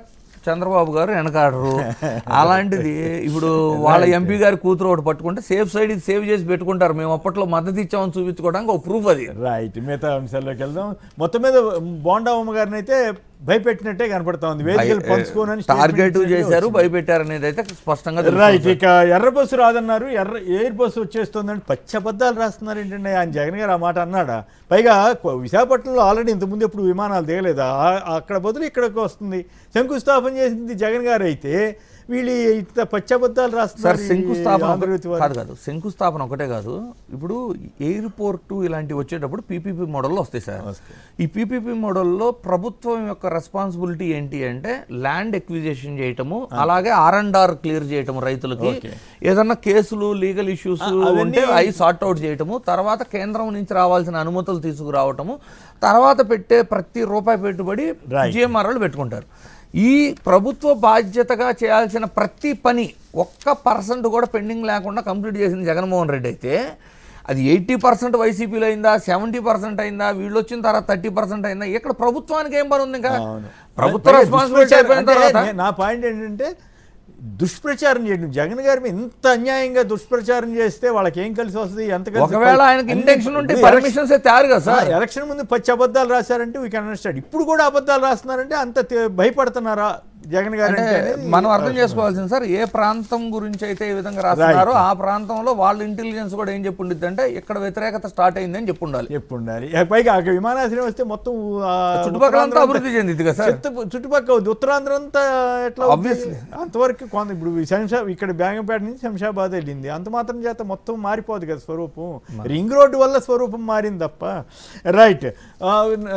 చంద్రబాబు గారు వెనకాడరు. అలాంటిది ఇప్పుడు వాళ్ళ ఎంపీ గారి కూతురు ఒకటి పట్టుకుంటే సేఫ్ సైడ్ ఇది సేవ్ చేసి పెట్టుకుంటారు, మేము అప్పట్లో మద్దతు ఇచ్చామని చూపించుకోవడానికి ఒక ప్రూఫ్ అది. రైట్, మిగతా అంశాల్లోకి వెళ్దాం. మొత్తం మీద బోండా ఉమ్మ గారిని అయితే భయపెట్టినట్టే కనపడతా ఉంది, వేదికలు పంచుకోనని టార్గెట్ చేశారు, భయపెట్టారు అనేది అయితే స్పష్టంగా. రైట్, ఇక ఎర్ర బస్సు రాదన్నారు, ఎయిర్ బస్సు వచ్చేస్తుందని పచ్చబద్దాలు రాస్తున్నారు ఏంటండి? ఆయన జగన్ గారు ఆ మాట అన్నాడా? పైగా విశాఖపట్నంలో ఆల్రెడీ ఇంతకుముందు ఎప్పుడు విమానాలు దిగలేదా? అక్కడ బదులు ఇక్కడికి వస్తుంది. శంకుస్థాపన చేసింది జగన్ గారు అయితే వీళ్ళు ఇంత పచ్చబద్దాలు రాస్తున్నారు. శంకుస్థాపన ఒకటే కాదు, ఇప్పుడు ఎయిర్పోర్టు ఇలాంటివి వచ్చేటప్పుడు పీపీపీ మోడల్లో వస్తాయి సార్. ఈ పీపీపీ మోడల్లో ప్రభుత్వం యొక్క రెస్పాన్సిబిలిటీ ఏంటి అంటే ల్యాండ్ ఎక్విజిషన్ చేయటము, అలాగే R&R క్లియర్ చేయటము, రైతులకి ఏదన్నా కేసులు లీగల్ ఇష్యూస్ ఉంటే అవి సార్ట్ అవుట్ చేయటము, తర్వాత కేంద్రం నుంచి రావాల్సిన అనుమతులు తీసుకురావటము, తర్వాత పెట్టే ప్రతి రూపాయి పెట్టుబడి GMRలు పెట్టుకుంటారు. ఈ ప్రభుత్వ బాధ్యతగా చేయాల్సిన ప్రతి పని 1% కూడా పెండింగ్ లేకుండా కంప్లీట్ చేసింది జగన్మోహన్ రెడ్డి అయితే అది 80% వైసీపీలో అయిందా, 70% అయిందా, వీళ్ళు వచ్చిన తర్వాత 30% అయిందా? ఇక్కడ ప్రభుత్వానికి ఏం పని ఉంది? ఇంకా ప్రభుత్వ రెస్పాన్సిబిలిటీ అయిపోయిన తర్వాత నా పాయింట్ ఏంటంటే దుష్ప్రచారం చేయడం. జగన్ గారి మీద ఇంత అన్యాయంగా దుష్ప్రచారం చేస్తే వాళ్ళకి ఏం కలిసి వస్తుంది? ఎంత ఒకవేళ ఆయనకి ఇంటెన్షన్ ఉంటే పర్మిషన్స్ తయారు కదా సార్. ఎలక్షన్ ముందు పచ్చి అబద్ధాలు రాశారంటే వీ కెన్ అండర్స్టాండ్. ఇప్పుడు కూడా అబద్ధాలు రాస్తున్నారంటే అంత భయపడుతున్నారా జగన్ గారు? మనం అర్థం చేసుకోవాల్సింది సార్, ఏ ప్రాంతం గురించి అయితే ఈ విధంగా రాస్తున్నారో ఆ ప్రాంతంలో వాళ్ళ ఇంటెలిజెన్స్ కూడా ఏం చెప్పుండిద్ది అంటే ఇక్కడ వ్యతిరేకత స్టార్ట్ అయింది అని చెప్పుండాలి. పైగా విమానాశ్రయం వస్తే మొత్తం చుట్టుపక్కల అభివృద్ధి చెందింది కదా సార్. చుట్టుపక్కల ఉత్తరాంధ్ర అంతా ఎట్లా ఆబ్వియస్లీ అంతవరకు ఇప్పుడు ఇక్కడ బేగంపేట నుంచి శంషాబాద్ వెళ్ళింది, అంత మాత్రం చేత మొత్తం మారిపోదు కదా స్వరూపం. రింగ్ రోడ్డు వల్ల స్వరూపం మారింది తప్ప. రైట్,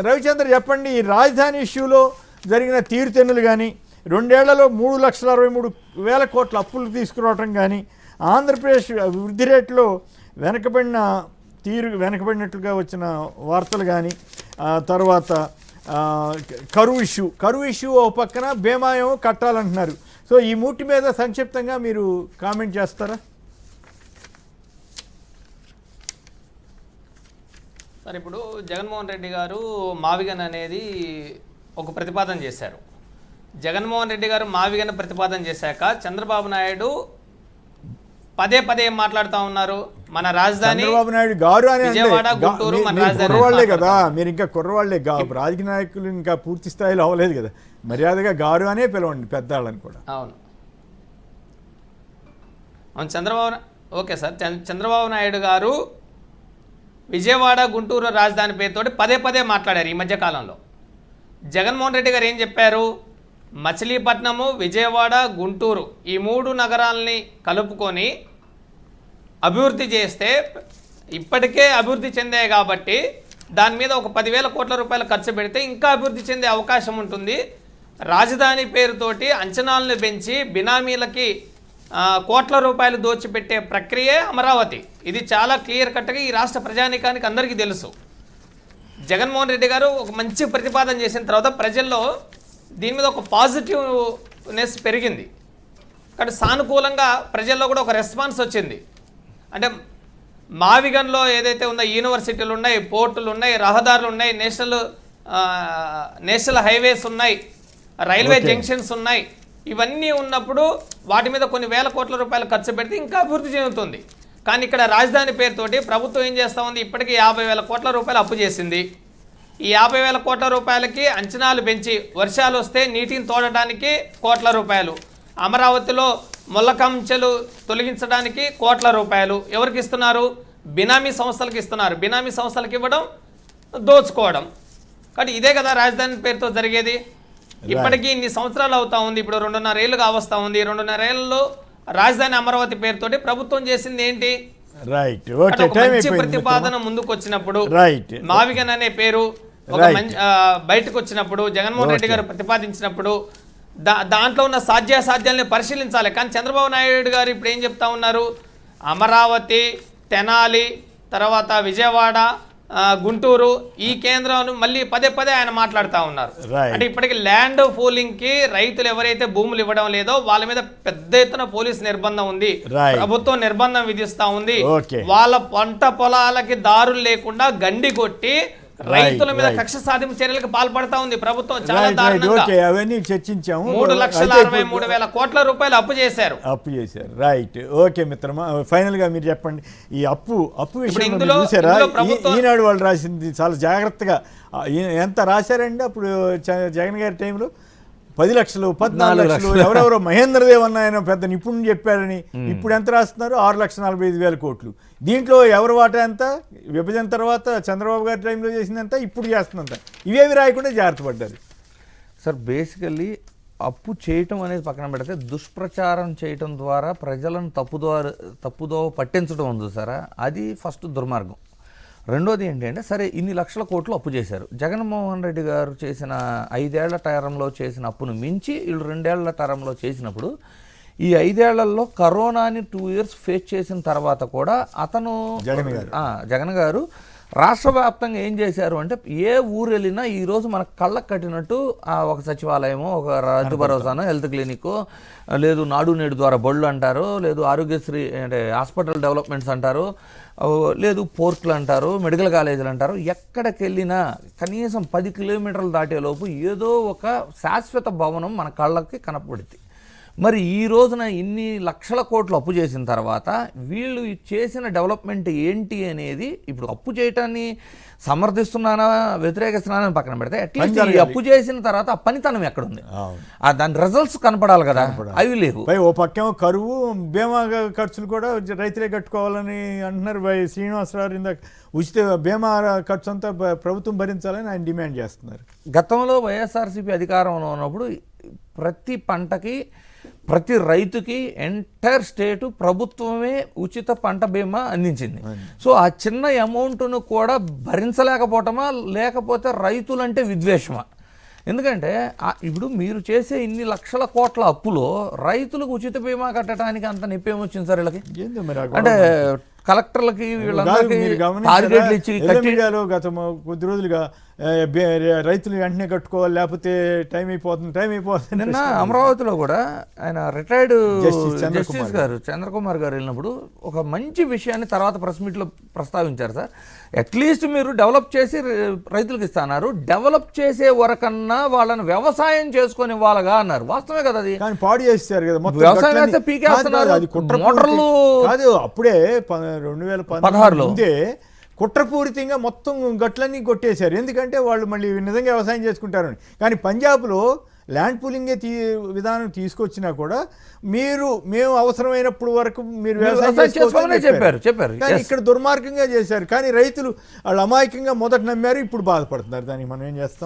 రవిచంద్ర చెప్పండి, ఈ రాజధాని ఇష్యూలో జరిగిన తీరుతెన్నులు కానీ 2 ఏళ్లలో 3,63,000 కోట్ల అప్పులు తీసుకురావటం కానీ ఆంధ్రప్రదేశ్ వృద్ధి రేట్లో వెనకబడినట్లుగా వచ్చిన వార్తలు కానీ తర్వాత కరువు ఇష్యూ ఓ పక్కన బీమా ఏమో కట్టాలంటున్నారు. సో ఈ మూటి మీద సంక్షిప్తంగా మీరు కామెంట్ చేస్తారా? సార్, ఇప్పుడు జగన్మోహన్ రెడ్డి గారు మావిగన్ అనేది ఒక ప్రతిపాదన చేశారు. జగన్మోహన్ రెడ్డి గారు మావిగన్ ప్రతిపాదన చేశాక చంద్రబాబు నాయుడు పదే ఏం మాట్లాడుతూ ఉన్నారు, మన రాజధాని చంద్రబాబు నాయుడు గారు అని కుర్రవాళ్లే కదా, మీరు ఇంకా కుర్రవాళ్లే, రాజకీయ నాయకులు ఇంకా పూర్తి స్థాయిలో అవ్వలేదు కదా, మర్యాదగా గారు అనే పిలవండి పెద్దవాళ్ళని కూడా. అవును ఓకే సార్, చంద్రబాబు నాయుడు గారు విజయవాడ గుంటూరు రాజధాని పేరుతోటి పదే మాట్లాడారు ఈ మధ్యకాలంలో. జగన్మోహన్ రెడ్డి గారు ఏం చెప్పారు? మచిలీపట్నము, విజయవాడ, గుంటూరు ఈ 3 నగరాలని కలుపుకొని అభివృద్ధి చేస్తే ఇప్పటికే అభివృద్ధి చెందాయి కాబట్టి దాని మీద ఒక 10,000 కోట్ల రూపాయలు ఖర్చు పెడితే ఇంకా అభివృద్ధి చెందే అవకాశం ఉంటుంది. రాజధాని పేరుతోటి అంచనాలను పెంచి బినామీలకి కోట్ల రూపాయలు దోచిపెట్టే ప్రక్రియే అమరావతి. ఇది చాలా క్లియర్ కట్గా ఈ రాష్ట్ర ప్రజానీకానికి అందరికీ తెలుసు. జగన్మోహన్ రెడ్డి గారు ఒక మంచి ప్రతిపాదన చేసిన తర్వాత ప్రజల్లో దీని మీద ఒక పాజిటివ్నెస్ పెరిగింది. కాబట్టి సానుకూలంగా ప్రజల్లో కూడా ఒక రెస్పాన్స్ వచ్చింది. అంటే మావిగన్లో ఏదైతే ఉందో యూనివర్సిటీలు ఉన్నాయి, పోర్టులు ఉన్నాయి, రహదారులు ఉన్నాయి, నేషనల్ హైవేస్ ఉన్నాయి, రైల్వే జంక్షన్స్ ఉన్నాయి. ఇవన్నీ ఉన్నప్పుడు వాటి మీద కొన్ని వేల కోట్ల రూపాయలు ఖర్చు పెడితే ఇంకా అభివృద్ధి చెందుతుంది. కానీ ఇక్కడ రాజధాని పేరుతోటి ప్రభుత్వం ఏం చేస్తూ ఉంది? ఇప్పటికీ 50,000 కోట్ల రూపాయలు అప్పు చేసింది. ఈ 50,000 కోట్ల రూపాయలకి అంచనాలు పెంచి వర్షాలు వస్తే నీటిని తోడటానికి కోట్ల రూపాయలు, అమరావతిలో మొల్లకంచెలు తొలగించడానికి కోట్ల రూపాయలు ఎవరికి ఇస్తున్నారు? బినామీ సంస్థలకు ఇస్తున్నారు. బినామీ సంస్థలకు ఇవ్వడం, దోచుకోవడం. కాబట్టి ఇదే కదా రాజధాని పేరుతో జరిగేది. ఇప్పటికీ ఇన్ని సంవత్సరాలు అవుతా ఉంది. ఇప్పుడు 2.5 ఏళ్ళుగా వస్తూ ఉంది. 2.5 ఏళ్ళలో రాజధాని అమరావతి పేరుతోటి ప్రభుత్వం చేసింది ఏంటి? రైట్. ఒక మంచి ప్రతిపాదన ముందుకు వచ్చినప్పుడు, మావిగన్ అనే పేరు ఒక మంచి బయటకు వచ్చినప్పుడు, జగన్మోహన్ రెడ్డి గారు ప్రతిపాదించినప్పుడు దాంట్లో ఉన్న సాధ్యాసాధ్యాలని పరిశీలించాలి. కానీ చంద్రబాబు నాయుడు గారు ఇప్పుడు ఏం చెప్తా ఉన్నారు? అమరావతి, తెనాలి, తర్వాత విజయవాడ, గుంటూరు ఈ కేంద్రం మళ్ళీ పదే ఆయన మాట్లాడుతూ ఉన్నారు. అంటే ఇప్పటికి ల్యాండ్ పూలింగ్కి రైతులు ఎవరైతే భూములు ఇవ్వడం లేదో వాళ్ళ మీద పెద్ద ఎత్తున పోలీసు నిర్బంధం ఉంది, ప్రభుత్వం నిర్బంధం విధిస్తా ఉంది. వాళ్ళ పంట పొలాలకి దారులు లేకుండా గండి కొట్టి రైతుల మీద కక్ష సాధింపు చర్యలకు పాల్పడతా ఉంది ప్రభుత్వం. చాలా దారుణంగా అవన్నీ చర్చించాము. 3,63,000 కోట్ల రూపాయలు అప్పు చేశారు. రైట్. ఓకే మిత్రమా, ఫైనల్ గా మీరు చెప్పండి. ఈ అప్పు విషయంలో చూసారా? ఈనాడు వాళ్ళు రాసింది చాలా జాగ్రత్తగా. ఎంత రాశారండి అప్పుడు జగన్ గారి టైంలో? 10 లక్షలు, 14 లక్షలు. ఎవరెవరో మహేంద్రదేవ్ అన్న ఆయన పెద్ద నిపుణులు చెప్పారని. ఇప్పుడు ఎంత రాస్తున్నారు? 6,45,000 కోట్లు. దీంట్లో ఎవరు వాటా ఎంత? విభజన తర్వాత చంద్రబాబు గారి టైంలో చేసిందంత, ఇప్పుడు చేస్తుందంత. ఇవేవి రాయకుండా జాగ్రత్త పడ్డారు సార్. బేసికల్లీ అప్పు చేయటం అనేది పక్కన పెడితే దుష్ప్రచారం చేయటం ద్వారా ప్రజలను తప్పుదో పట్టించడం ఉంది సారా, అది ఫస్ట్ దుర్మార్గం. రెండోది ఏంటంటే, సరే ఇన్ని లక్షల కోట్లు అప్పు చేశారు. జగన్మోహన్ రెడ్డి గారు చేసిన 5 ఏళ్ల టైంలో చేసిన అప్పును మించి వీళ్ళు 2 ఏళ్ల టైంలో చేసినప్పుడు, ఈ 5 ఏళ్లలో కరోనాని 2 ఇయర్స్ ఫేస్ చేసిన తర్వాత కూడా అతను జగన్ గారు రాష్ట్ర వ్యాప్తంగా ఏం చేశారు అంటే, ఏ ఊరు వెళ్ళినా ఈరోజు మనకు కళ్ళకు కట్టినట్టు ఒక సచివాలయమో, ఒక రైతు భరోసానో, హెల్త్ క్లినిక్, లేదు నాడు నేడు ద్వారా బళ్ళు అంటారు, లేదు ఆరోగ్యశ్రీ అంటే హాస్పిటల్ డెవలప్మెంట్స్ అంటారు, లేదు పోర్ట్లు అంటారు, మెడికల్ కాలేజీలు అంటారు. ఎక్కడికి వెళ్ళినా కనీసం 10 కిలోమీటర్లు దాటేలోపు ఏదో ఒక శాశ్వత భవనం మన కళ్ళకి కనపడుతుంది. మరి ఈ రోజున ఇన్ని లక్షల కోట్లు అప్పు చేసిన తర్వాత వీళ్ళు చేసిన డెవలప్మెంట్ ఏంటి అనేది, ఇప్పుడు అప్పు చేయటాన్ని సమర్థిస్తున్నానా వ్యతిరేకిస్తున్నానని పక్కన పెడితే, అట్లీస్ట్ ఈ అప్పు చేసిన తర్వాత ఆ పనితనం ఎక్కడుంది? దాని రిజల్ట్స్ కనపడాలి కదా, అవి లేవు. ఓ పక్కేమో కరువు, బీమా ఖర్చులు కూడా రైతులే కట్టుకోవాలని అంటున్నారు. శ్రీనివాసరావు ఇందాక ఉచిత బీమా ఖర్చు అంతా ప్రభుత్వం భరించాలని ఆయన డిమాండ్ చేస్తున్నారు. గతంలో వైఎస్ఆర్సీపీ అధికారంలో ఉన్నప్పుడు ప్రతి పంటకి, ప్రతి రైతుకి ఎంటైర్ స్టేటు ప్రభుత్వమే ఉచిత పంట బీమా అందించింది. సో ఆ చిన్న అమౌంట్ను కూడా భరించలేకపోవటమా, లేకపోతే రైతులంటే విద్వేషమా? ఎందుకంటే ఇప్పుడు మీరు చేసే ఇన్ని లక్షల కోట్ల అప్పులో రైతులకు ఉచిత బీమా కట్టడానికి అంత నిప్పేమొచ్చింది సార్ వీళ్ళకి? అంటే కలెక్టర్లకి వీళ్ళందరికీ టార్గెట్లు ఇచ్చి గత కొద్ది రోజులుగా రైతులు వెంటనే కట్టుకోవాలి, లేకపోతే టైం అయిపోతుంది. నిన్న అమరావతిలో కూడా ఆయన రిటైర్డ్ జస్టిస్ గారు చంద్రకుమార్ గారు వెళ్ళినప్పుడు ఒక మంచి విషయాన్ని తర్వాత ప్రెస్ మీట్లో ప్రస్తావించారు సార్. అట్లీస్ట్ మీరు డెవలప్ చేసి రైతులకు ఇస్తున్నారు, డెవలప్ చేసే వరకన్నా వాళ్ళని వ్యవసాయం చేసుకొని ఇవ్వాలగా అన్నారు. వాస్తవమే కదా అది. కానీ పాడు చేస్తారు కదా మొత్తం. వ్యవసాయం అయితే పీకేస్తున్నారు. మోటార్లు కాదు, అప్పుడే 2016లో కుట్రపూరితంగా మొత్తం గట్లన్నీ కొట్టేశారు. ఎందుకంటే వాళ్ళు మళ్ళీ నిజంగా వ్యవసాయం చేసుకుంటారని. కానీ పంజాబ్లో ల్యాండ్ పూలింగే విధానం తీసుకొచ్చినా కూడా మేము అవసరమైనప్పుడు వరకు మీరు వ్యవసాయం చేసుకోవాలని చెప్పారు. కానీ ఇక్కడ దుర్మార్గంగా చేశారు. కానీ రైతులు వాళ్ళు అమాయకంగా మొదట నమ్మారు, ఇప్పుడు బాధపడుతున్నారు. దానికి మనం ఏం చేస్తాం?